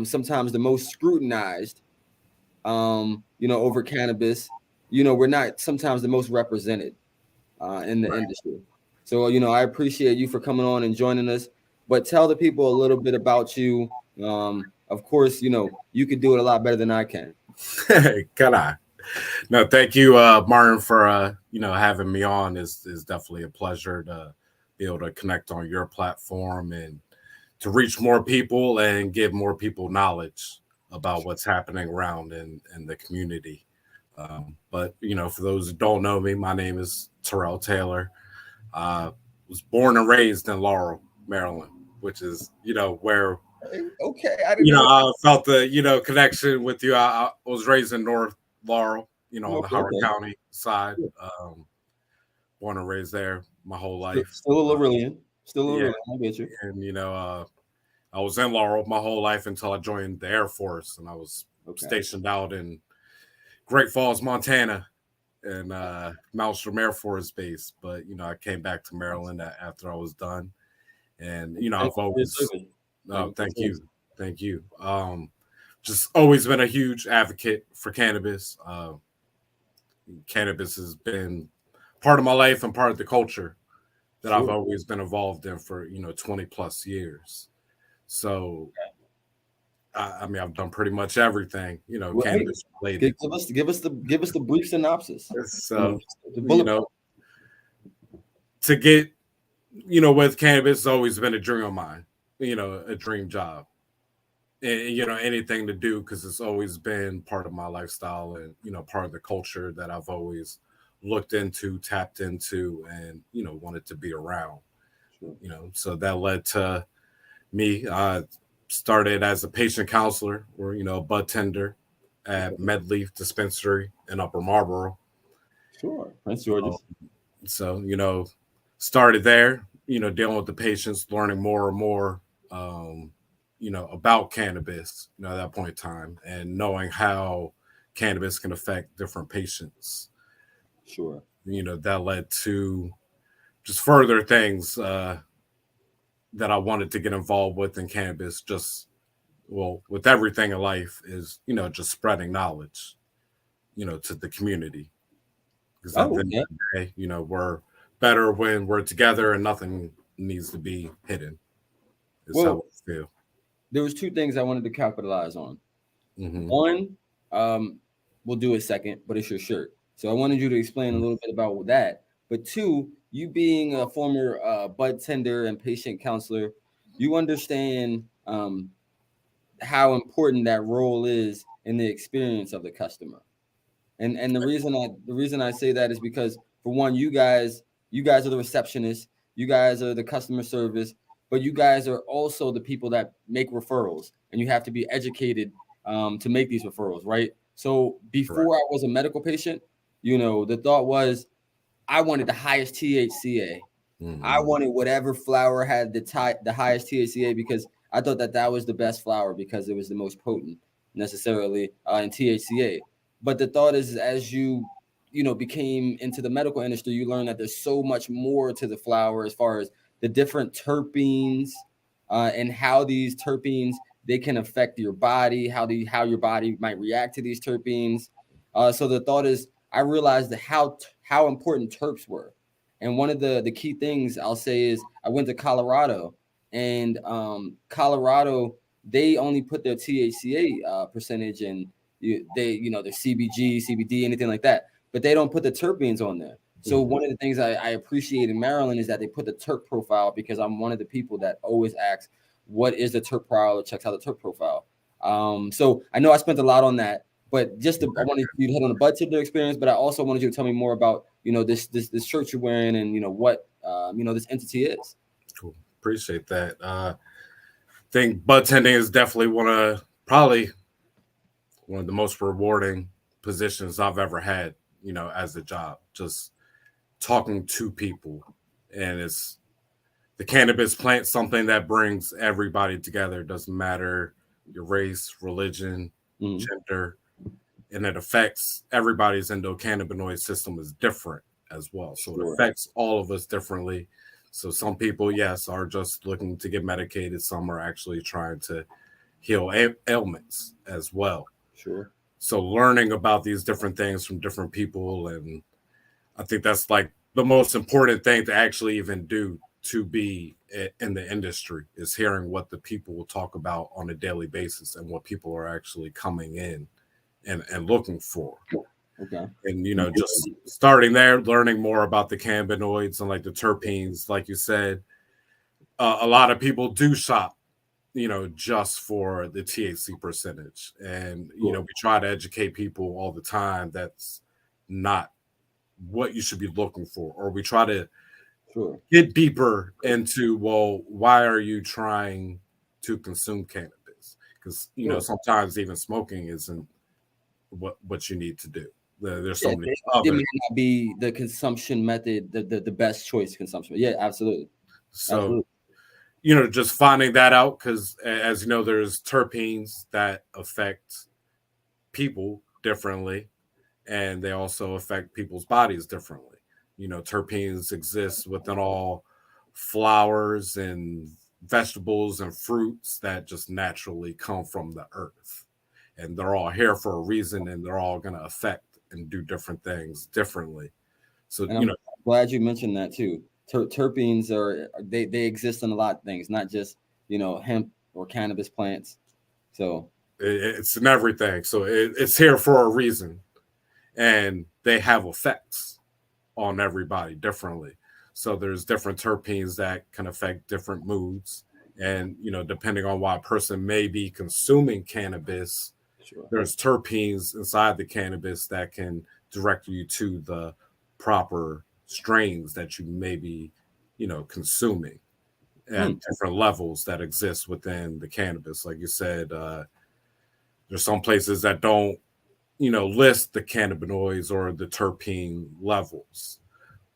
sometimes the most scrutinized, over cannabis, we're not sometimes the most represented in the industry. So, I appreciate you for coming on and joining us, but tell the people a little bit about you. Of course, you could do it a lot better than I can. Can I? No, thank you, Martin, for, having me on. Is definitely a pleasure to be able to connect on your platform and to reach more people and give more people knowledge about what's happening around in the community. But, for those who don't know me, my name is Terrell Taylor. Was born and raised in Laurel, Maryland, which is, where, okay, I felt the, connection with you. I was raised in North Laurel, on the Howard County side. Born and raised there my whole life. Still a Laurelian. I get you. And, I was in Laurel my whole life until I joined the Air Force, and I was stationed out in Great Falls, Montana, and Malmstrom Air Force Base. But I came back to Maryland after I was done, and I've always thank you. Just always been a huge advocate for cannabis. Cannabis has been part of my life and part of the culture that I've always been involved in for 20 plus years. So I've done pretty much everything, cannabis related. Give us the brief synopsis. So, to get, with cannabis has always been a dream of mine, a dream job, and, anything to do, because it's always been part of my lifestyle and, part of the culture that I've always looked into, tapped into, and, wanted to be around, so that led to me, started as a patient counselor or, a bud tender at MedLeaf Dispensary in Upper Marlboro. Sure. Prince George's. So, started there, dealing with the patients, learning more and more, about cannabis, at that point in time, and knowing how cannabis can affect different patients. Sure. That led to just further things that I wanted to get involved with in cannabis, with everything in life is, just spreading knowledge, to the community. Because at the end of the day, we're better when we're together and nothing needs to be hidden. is how I feel. There was two things I wanted to capitalize on. Mm-hmm. One, we'll do a second, but it's your shirt. So I wanted you to explain a little bit about that. But two, you being a former bud tender and patient counselor, you understand how important that role is in the experience of the customer. And the reason I say that is because, for one, you guys are the receptionists, you guys are the customer service, but you guys are also the people that make referrals, and you have to be educated to make these referrals, right? So before I was a medical patient, the thought was I wanted the highest THCA. Mm-hmm. I wanted whatever flower had the highest THCA because I thought that was the best flower because it was the most potent necessarily in THCA. But the thought is, as you became into the medical industry, you learn that there's so much more to the flower as far as the different terpenes and how these terpenes, they can affect your body, how your body might react to these terpenes. So the thought is, I realized how important terps were. And one of the key things I'll say is I went to Colorado, and Colorado, they only put their THCA percentage in their CBG, CBD, anything like that, but they don't put the terpenes on there. So one of the things I appreciate in Maryland is that they put the terp profile, because I'm one of the people that always asks, what is the terp profile, or checks out the terp profile. So I know I spent a lot on that, but I wanted you to hit on the bud tender experience, but I also wanted you to tell me more about, this shirt you're wearing and, what, this entity is. Cool. Appreciate that. I think bud tending is definitely probably one of the most rewarding positions I've ever had, as a job, just talking to people. And it's the cannabis plant, something that brings everybody together. It doesn't matter your race, religion, gender, and it affects everybody's endocannabinoid system is different as well. So it affects all of us differently. So some people, yes, are just looking to get medicated. Some are actually trying to heal ailments as well. Sure. So learning about these different things from different people, and I think that's like the most important thing to actually even do to be in the industry, is hearing what the people will talk about on a daily basis and what people are actually coming in and looking for. Okay. And, just starting there, learning more about the cannabinoids and like the terpenes, like you said, a lot of people do shop, just for the THC percentage. And, we try to educate people all the time. That's not what you should be looking for. Or we try to get deeper into, well, why are you trying to consume cannabis? Because, sometimes even smoking isn't what you need to do. There's so many other. It may not be the consumption method, the best choice consumption. Yeah, absolutely. So, just finding that out, because as you know, there's terpenes that affect people differently, and they also affect people's bodies differently. Terpenes exist within all flowers and vegetables and fruits that just naturally come from the earth. And they're all here for a reason, and they're all going to affect and do different things differently. So, I'm glad you mentioned that too. Terpenes they exist in a lot of things, not just, hemp or cannabis plants. So it's in everything. So it's here for a reason, and they have effects on everybody differently. So there's different terpenes that can affect different moods. And, depending on why a person may be consuming cannabis, there's terpenes inside the cannabis that can direct you to the proper strains that you may be, consuming at different levels that exist within the cannabis. Like you said, there's some places that don't, list the cannabinoids or the terpene levels.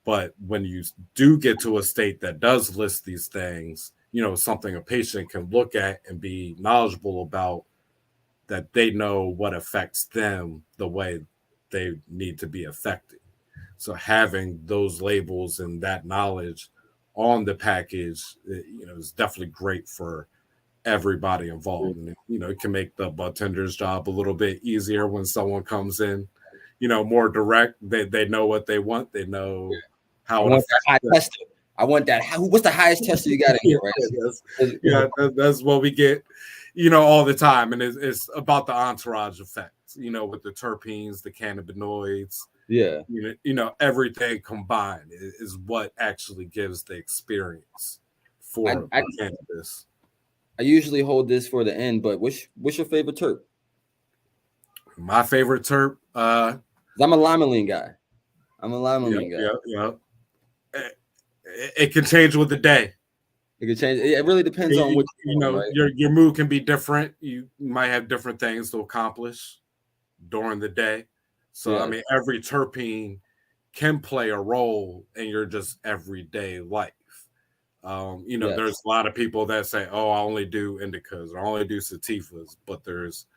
But when you do get to a state that does list these things, something a patient can look at and be knowledgeable about, that they know what affects them the way they need to be affected. So having those labels and that knowledge on the package, is definitely great for everybody involved. And, it can make the bud tender's job a little bit easier when someone comes in, more direct. They know what they want. They know how it affects them. I want that. What's the highest tester you got in here, right? That's what we get, all the time. And it's about the entourage effect, with the terpenes, the cannabinoids. Yeah. Everything combined is what actually gives the experience for cannabis. I usually hold this for the end, but what's your favorite terp? My favorite terp? I'm a limonene guy. Yeah. It can change with the day. It can change. It really depends on what right? Your mood can be different. You might have different things to accomplish during the day. So I mean, every terpene can play a role in your just everyday life. There's a lot of people that say, "Oh, I only do indicas or I only do sativas," but there's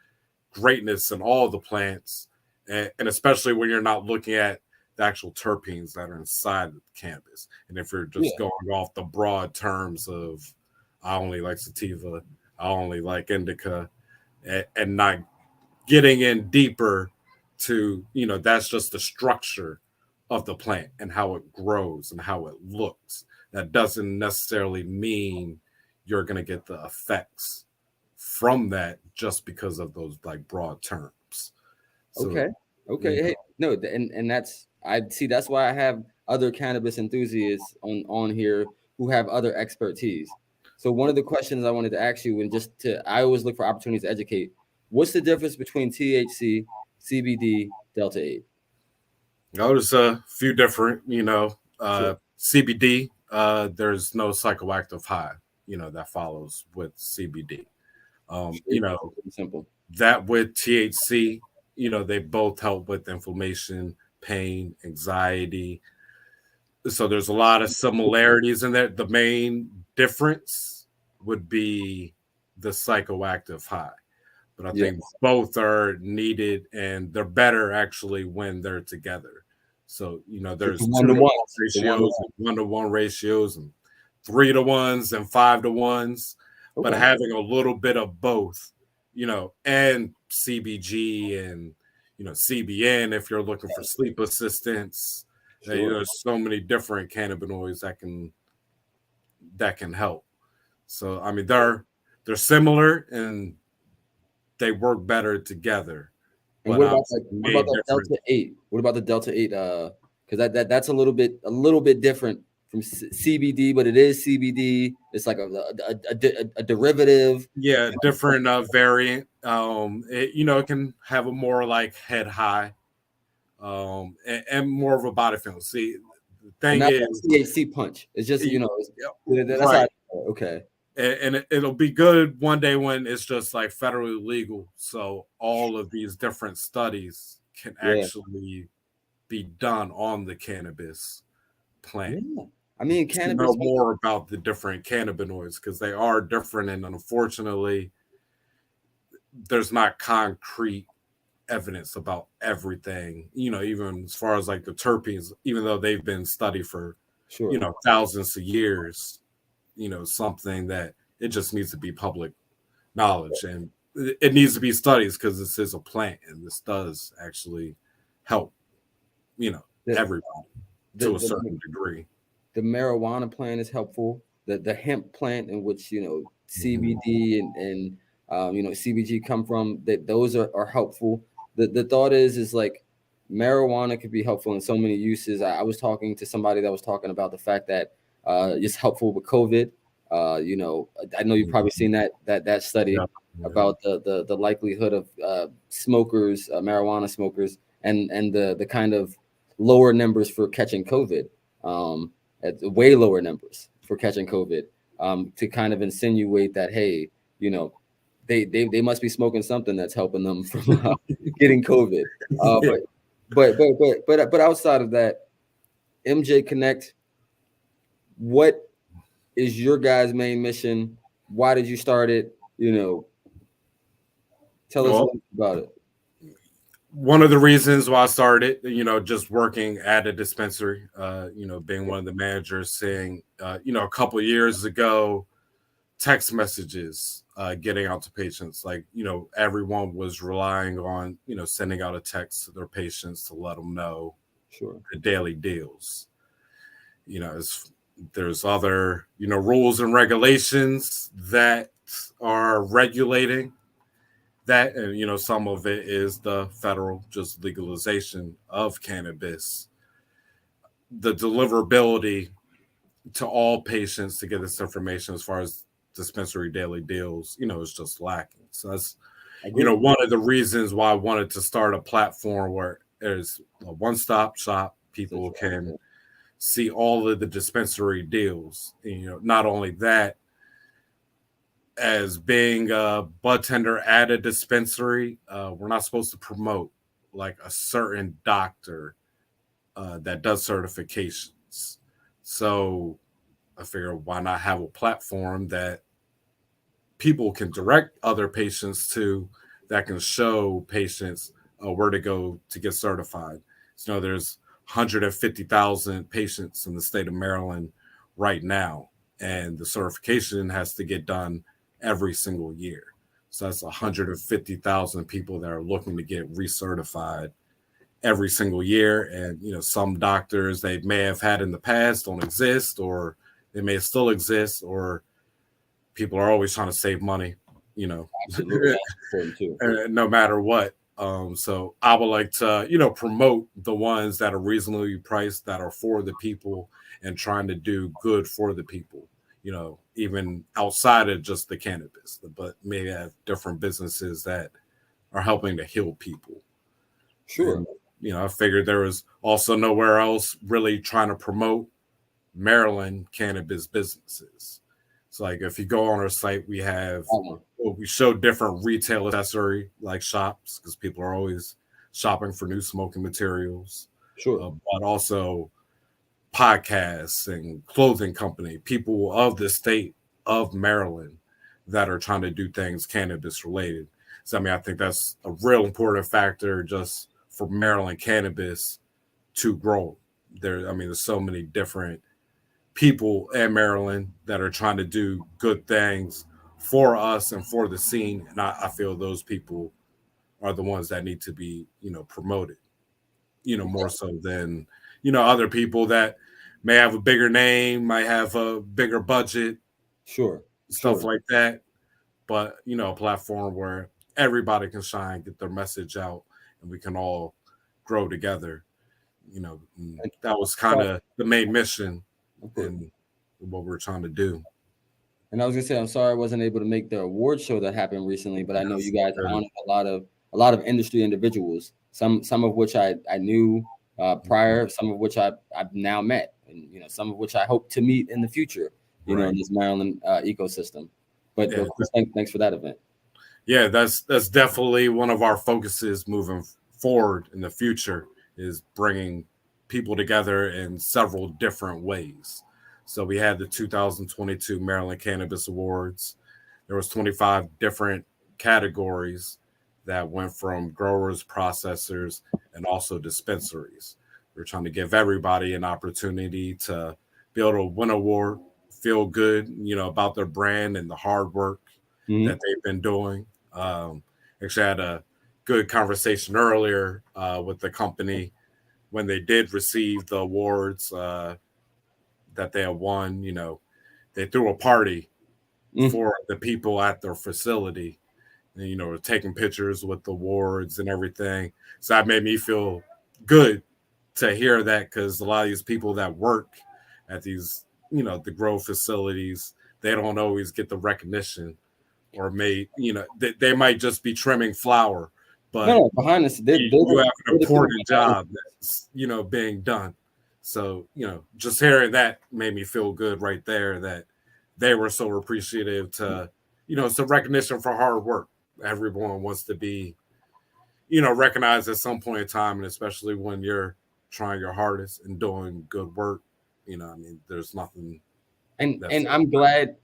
greatness in all the plants, and especially when you're not looking at the actual terpenes that are inside the cannabis. And if you're just going off the broad terms of, I only like sativa, I only like indica, and not getting in deeper to, that's just the structure of the plant and how it grows and how it looks. That doesn't necessarily mean you're going to get the effects from that just because of those like broad terms. So, okay. Hey, no, and that's that's why I have other cannabis enthusiasts on here who have other expertise. So one of the questions I wanted to ask you, and I always look for opportunities to educate. What's the difference between THC, CBD, Delta 8? There's a few different, sure. CBD, there's no psychoactive high, that follows with CBD. Simple. That with THC, they both help with inflammation, pain, anxiety. So there's a lot of similarities in there. The main difference would be the psychoactive high. But I think both are needed, and they're better actually when they're together. So, there's 1-to-1 ratios and 3-to-1s and 5-to-1s, but having a little bit of both, and CBG and, CBN, if you're looking for sleep assistance, there's so many different cannabinoids that can help. So, I mean, they're similar and they work better together. And what about the Delta 8? What about the Delta 8? Because that's a little bit different from CBD, but it is CBD. It's like a derivative. Yeah, different variant. It can have a more like head high, and more of a body feel. See, the thing is THC punch. It's just that's right. Okay. And it'll be good one day when it's just like federally legal. So all of these different studies can actually be done on the cannabis plant. Yeah. I mean, cannabis. To know more about the different cannabinoids because they are different. And unfortunately, there's not concrete evidence about everything, even as far as like the terpenes, even though they've been studied for, thousands of years. Something that it just needs to be public knowledge and it needs to be studies because this is a plant and this does actually help, everybody to a certain degree. The marijuana plant is helpful. The hemp plant in which, CBD and CBG come from, that those are helpful. The thought is like marijuana could be helpful in so many uses. I was talking to somebody that was talking about the fact that it's helpful with COVID. I know you've probably seen that study about the likelihood of smokers, marijuana smokers, and the kind of lower numbers for catching COVID, at way lower numbers for catching COVID, to kind of insinuate that, hey, they must be smoking something that's helping them from getting COVID. But outside of that, MJ Connect. What is your guys' main mission? Why did you start it? Tell us about it. One of the reasons why I started, just working at a dispensary, being one of the managers, saying, a couple of years ago, text messages getting out to patients, like, everyone was relying on, sending out a text to their patients to let them know the daily deals. As There's other, rules and regulations that are regulating that, and some of it is the federal just legalization of cannabis. The deliverability to all patients to get this information as far as dispensary daily deals, is just lacking. So that's, one of the reasons why I wanted to start a platform where there's a one-stop shop. People can see all of the dispensary deals. And, not only that, as being a bud tender at a dispensary, we're not supposed to promote like a certain doctor that does certifications. So I figured, why not have a platform that people can direct other patients to, that can show patients where to go to get certified. So there's 150,000 patients in the state of Maryland right now, and the certification has to get done every single year. So that's 150,000 people that are looking to get recertified every single year. And, some doctors they may have had in the past don't exist, or they may still exist, or people are always trying to save money, Absolutely. Too. No matter what. So I would like to, promote the ones that are reasonably priced, that are for the people and trying to do good for the people, even outside of just the cannabis, but maybe have different businesses that are helping to heal people. Sure. And, I figured there was also nowhere else really trying to promote Maryland cannabis businesses. So like if you go on our site, we have we show different retail accessory like shops, because people are always shopping for new smoking materials. Sure. But also podcasts and clothing company, people of the state of Maryland that are trying to do things cannabis related. So I think that's a real important factor just for Maryland cannabis to grow. There's so many different people in Maryland that are trying to do good things for us and for the scene. And I feel those people are the ones that need to be, promoted, more so than, other people that may have a bigger name, might have a bigger budget, stuff like that. But, a platform where everybody can shine, get their message out, and we can all grow together. That was kind of the main mission and what we're trying to do. And I was gonna say, I'm sorry I wasn't able to make the award show that happened recently, but I know you guys honored a lot of industry individuals, some of which I knew prior, some of which I've now met, and some of which I hope to meet in the future, in this Maryland ecosystem. But of course, thanks for that event. Yeah, that's definitely one of our focuses moving forward in the future, is bringing people together in several different ways. So we had the 2022 Maryland Cannabis Awards. There was 25 different categories that went from growers, processors, and also dispensaries. We're trying to give everybody an opportunity to be able to win an award, feel good, about their brand and the hard work that they've been doing. Actually, I had a good conversation earlier with the company when they did receive the awards that they have won. They threw a party for the people at their facility, and, taking pictures with the awards and everything. So that made me feel good to hear that, because a lot of these people that work at these, the grow facilities, they don't always get the recognition, or they might just be trimming flower, but behind us, you have an important job that's, being done. So, just hearing that made me feel good right there, that they were so appreciative to, it's a recognition for hard work. Everyone wants to be, recognized at some point in time, and especially when you're trying your hardest and doing good work, there's nothing. And I'm glad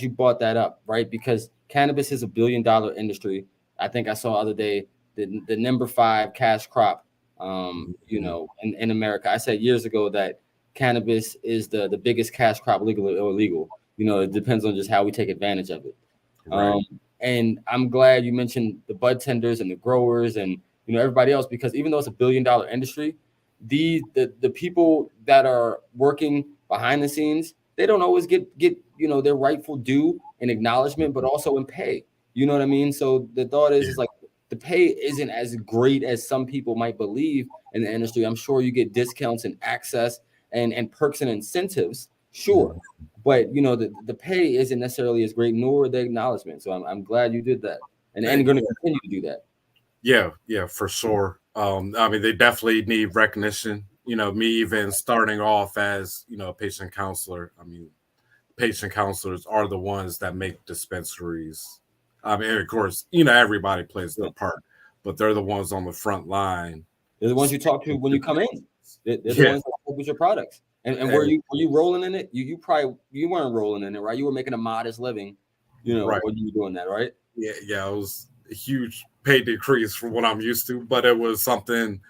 you brought that up, right? Because cannabis is $1 billion industry. I think I saw the other day the number 5 cash crop, in America. I said years ago that cannabis is the biggest cash crop, legal or illegal. It depends on just how we take advantage of it. Right. And I'm glad you mentioned the bud tenders and the growers and everybody else, because even though it's $1 billion industry, the people that are working behind the scenes, they don't always get their rightful due and acknowledgement, but also in pay. You know what I mean? So the thought is like the pay isn't as great as some people might believe in the industry. I'm sure you get discounts and access and perks and incentives, sure, but the pay isn't necessarily as great, nor the acknowledgement. So I'm glad you did that, and going to continue to do that. Yeah, for sure. I mean, they definitely need recognition. Me even starting off as a patient counselor. I mean, patient counselors are the ones that make dispensaries. I mean, of course, everybody plays their part, but they're the ones on the front line. They're the ones you talk to when you come in. They're the ones that work with your products. And were you rolling in it? You weren't rolling in it, right? You were making a modest living, right. when you were doing that, right? Yeah, it was a huge pay decrease from what I'm used to, but it was something,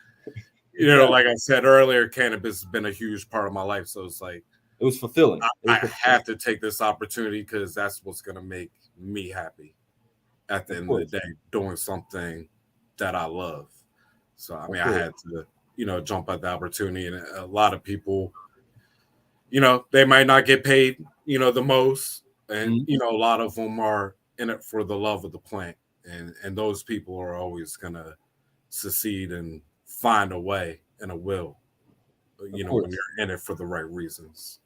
like I said earlier, cannabis has been a huge part of my life. So it's like it was fulfilling. I have to take this opportunity because that's what's going to make me happy at the end of the day, doing something that I love. So, I mean, I had to, jump at the opportunity. And a lot of people, they might not get paid, the most. And, a lot of them are in it for the love of the plant. And those people are always going to succeed and find a way and a will, when you're in it for the right reasons.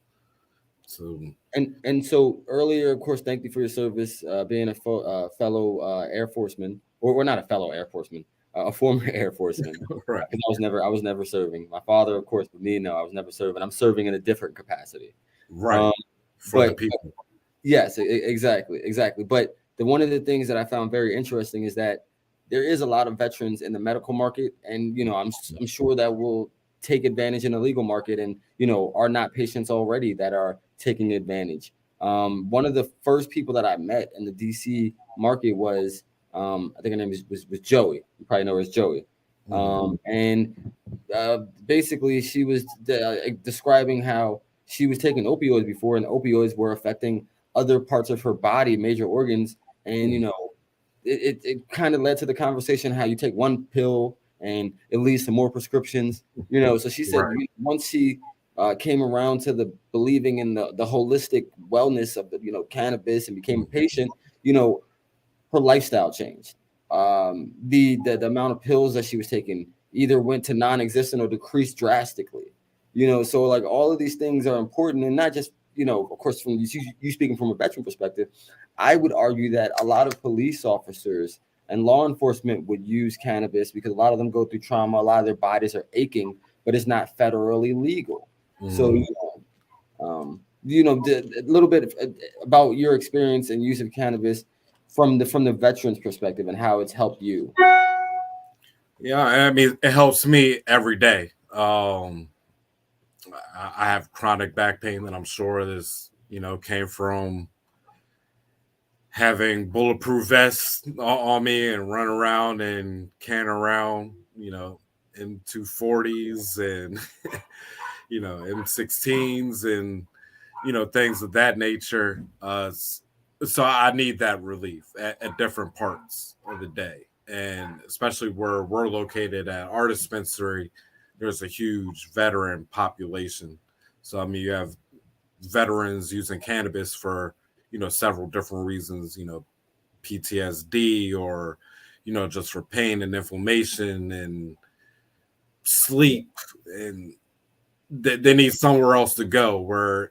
So and so earlier, of course, thank you for your service, being a fellow Air Forceman, or not a fellow Air Forceman, a former Air Forceman. Right. I was never serving. My father, of course, but me, no, I was never serving. I'm serving in a different capacity. Right. For the people. Yes, exactly. But one of the things that I found very interesting is that there is a lot of veterans in the medical market, and I'm sure that will take advantage in the legal market, and are not patients already that are taking advantage. One of the first people that I met in the DC market was I think her name was Joey. You probably know her as Joey. And basically she was describing how she was taking opioids before, and opioids were affecting other parts of her body, major organs, and it kind of led to the conversation how you take one pill and it leads to more prescriptions, So she said once she came around to the believing in the holistic wellness of the cannabis and became a patient, her lifestyle changed. The amount of pills that she was taking either went to non-existent or decreased drastically. So like all of these things are important, and not just of course from you speaking from a veteran perspective. I would argue that a lot of police officers and law enforcement would use cannabis because a lot of them go through trauma. A lot of their bodies are aching, but it's not federally legal. So, a little bit about your experience and use of cannabis from the veteran's perspective and how it's helped you. Yeah, I mean, it helps me every day. I have chronic back pain that I'm sure this, came from having bulletproof vests on me and run around and can around, M240s and, M16s and, things of that nature. So I need that relief at different parts of the day. And especially where we're located at our dispensary, there's a huge veteran population. So, I mean, you have veterans using cannabis for, several different reasons, PTSD or, just for pain and inflammation and sleep. And they need somewhere else to go where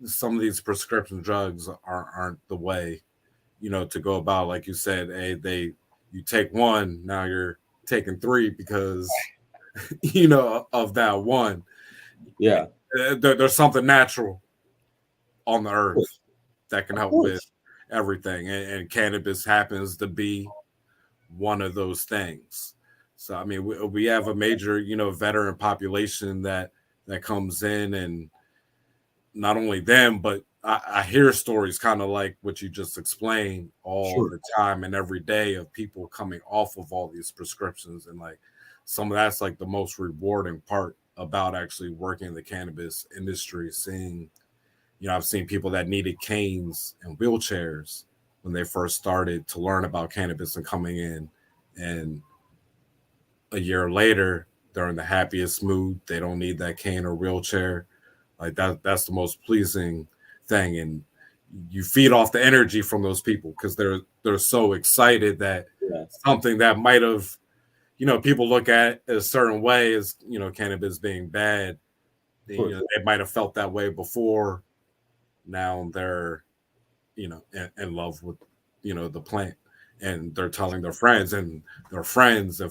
some of these prescription drugs aren't the way, to go about. Like you said, hey, you take one, now you're taking three because, of that one. Yeah. There's something natural on the earth that can help with everything. And cannabis happens to be one of those things. So, I mean, we have a major, veteran population that comes in, and not only them, but I hear stories kind of like what you just explained all the time and every day of people coming off of all these prescriptions. And like some of that's like the most rewarding part about actually working in the cannabis industry, seeing, I've seen people that needed canes and wheelchairs when they first started to learn about cannabis and coming in. And a year later, they're in the happiest mood. They don't need that cane or wheelchair. Like that's the most pleasing thing, and you feed off the energy from those people because they're so excited that something that might have, people look at a certain way as cannabis being bad. They might have felt that way before. Now they're in love with the plant, and they're telling their friends and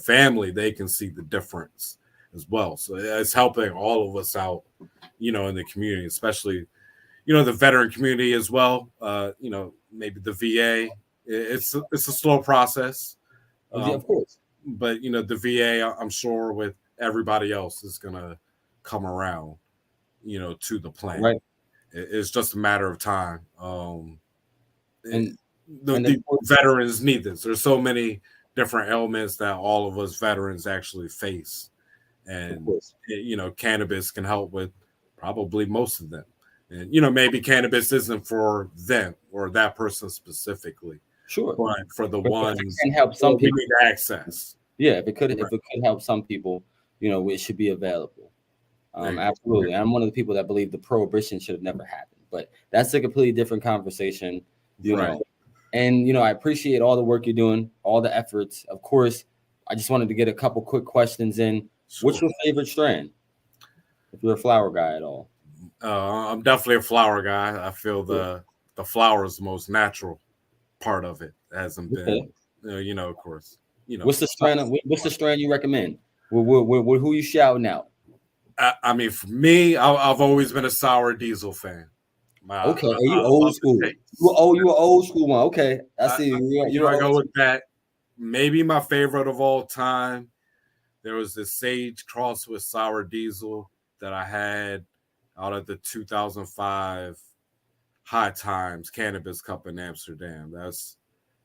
family. They can see the difference as well. So it's helping all of us out, in the community, especially the veteran community as well. Maybe the VA. It's a slow process, Of course. But the VA, I'm sure with everybody else is gonna come around, to the plan. Right. It's just a matter of time. And the veterans need this. There's so many different elements that all of us veterans actually face, and cannabis can help with probably most of them. And maybe cannabis isn't for them or that person specifically. Sure, but for the ones can help some people need access. Yeah, if it could help some people, it should be available. Absolutely. I'm one of the people that believe the prohibition should have never happened, but that's a completely different conversation, you know. And I appreciate all the work you're doing, all the efforts. Of course, I just wanted to get a couple quick questions in. Sure. What's your favorite strand? If you're a flower guy at all. I'm definitely a flower guy. I feel the flower is the most natural part of it. It hasn't been, of course. What's the strand you recommend? Who you shouting out? I mean, for me, I've always been a sour diesel fan. Okay, are you old school? You an old school one. Okay, I see. I go with that. Maybe my favorite of all time. There was this Sage cross with sour diesel that I had out at the 2005 High Times Cannabis Cup in Amsterdam. That's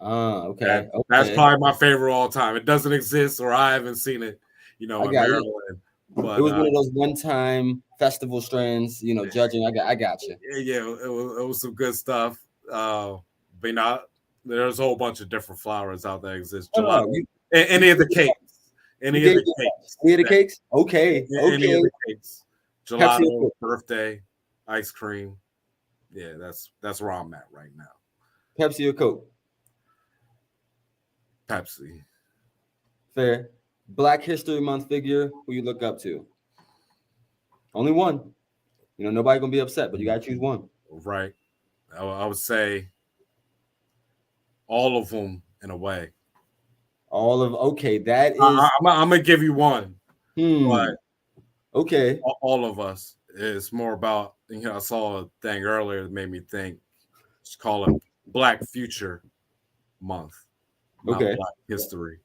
okay. That's probably my favorite of all time. It doesn't exist, or I haven't seen it. In Maryland. But, it was one of those one-time festival strands, judging. I got you. Yeah, it was some good stuff. But there's a whole bunch of different flowers out there exist. Any of the cakes. Any of the cakes? Okay. Any of the cakes. Gelato, birthday, ice cream. Yeah, that's where I'm at right now. Pepsi or Coke? Pepsi. Fair. Black History Month figure who you look up to? Only one. Nobody gonna be upset, but you gotta choose one. Right. I would say all of them in a way. That is. I'm gonna give you one. But okay. All of us. It's more about. I saw a thing earlier that made me think. Let's call it Black Future Month. Okay. Black History.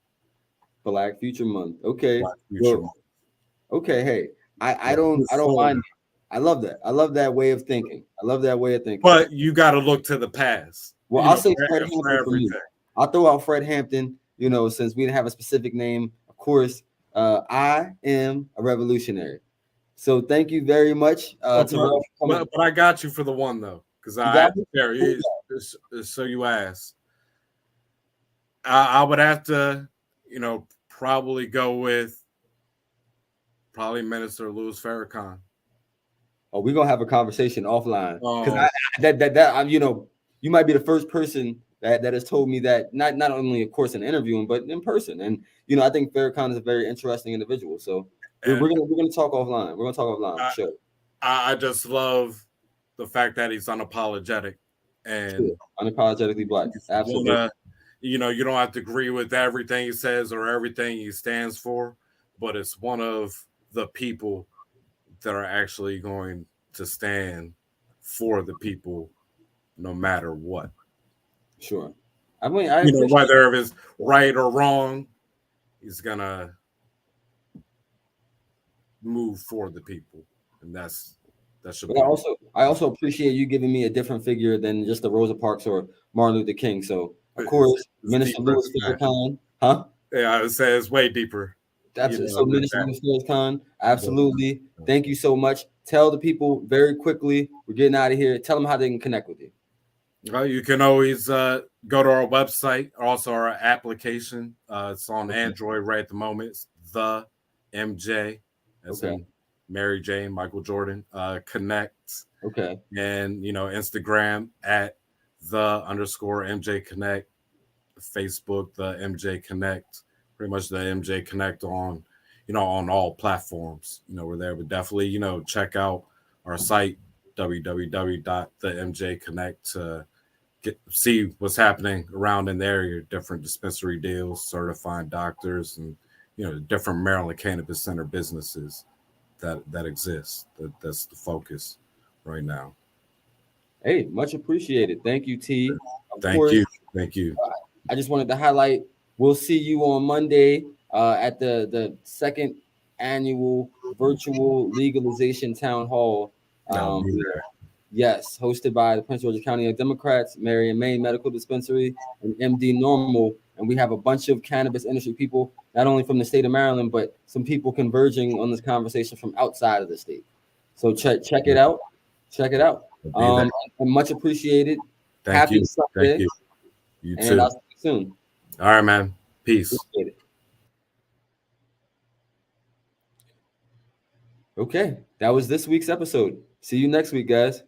Black Future Month. Okay. Month. Okay. Hey, I don't mind. I love that. I love that way of thinking. But you got to look to the past. Well, I'll say Fred Hampton for me. I'll throw out Fred Hampton. Since we didn't have a specific name, of course, I am a revolutionary. So thank you very much. Terrell, but I got you for the one though, because so you asked. I would have to, probably go with Minister Louis Farrakhan. Oh, we're gonna have a conversation offline because you might be the first person that has told me that not only of course in interviewing but in person, and I think Farrakhan is a very interesting individual. So we're gonna talk offline. We're gonna talk offline. Sure. I just love the fact that he's unapologetic and unapologetically black. Absolutely. You don't have to agree with everything he says or everything he stands for, but it's one of the people that are actually going to stand for the people no matter what. Sure. Whether it's right or wrong, he's going to move for the people. And that should be. I also appreciate you giving me a different figure than just the Rosa Parks or Martin Luther King. So, of course, Minister Louis Farrakhan, huh? Yeah, I would say it's way deeper. Absolutely. So, Minister Louis Farrakhan, absolutely. Thank you so much. Tell the people very quickly, we're getting out of here. Tell them how they can connect with you. Well, you can always go to our website, also our application. It's on Android right at the moment. It's the MJ. That's in Mary Jane, Michael Jordan, Connect. Okay. And, Instagram at @the_MJ Connect, Facebook, the MJ Connect, pretty much the MJ Connect on, on all platforms. We're there, but definitely, check out our site, www.themjconnect, to see what's happening around in the area, different dispensary deals, certified doctors, and, different Maryland Cannabis Center businesses that exist. That's the focus right now. Hey, much appreciated. Thank you, T. Of Thank course, you. Thank you. I just wanted to highlight, we'll see you on Monday at the second annual virtual legalization town hall. I'll be there. Yes, hosted by the Prince George's County Democrats, Marion Maine Medical Dispensary, and MD Normal. And we have a bunch of cannabis industry people, not only from the state of Maryland, but some people converging on this conversation from outside of the state. So check it out. Check it out. And much appreciated. Happy Sunday. Thank you. You and too. I'll see you soon. All right, man. Peace. Okay, that was this week's episode. See you next week, guys.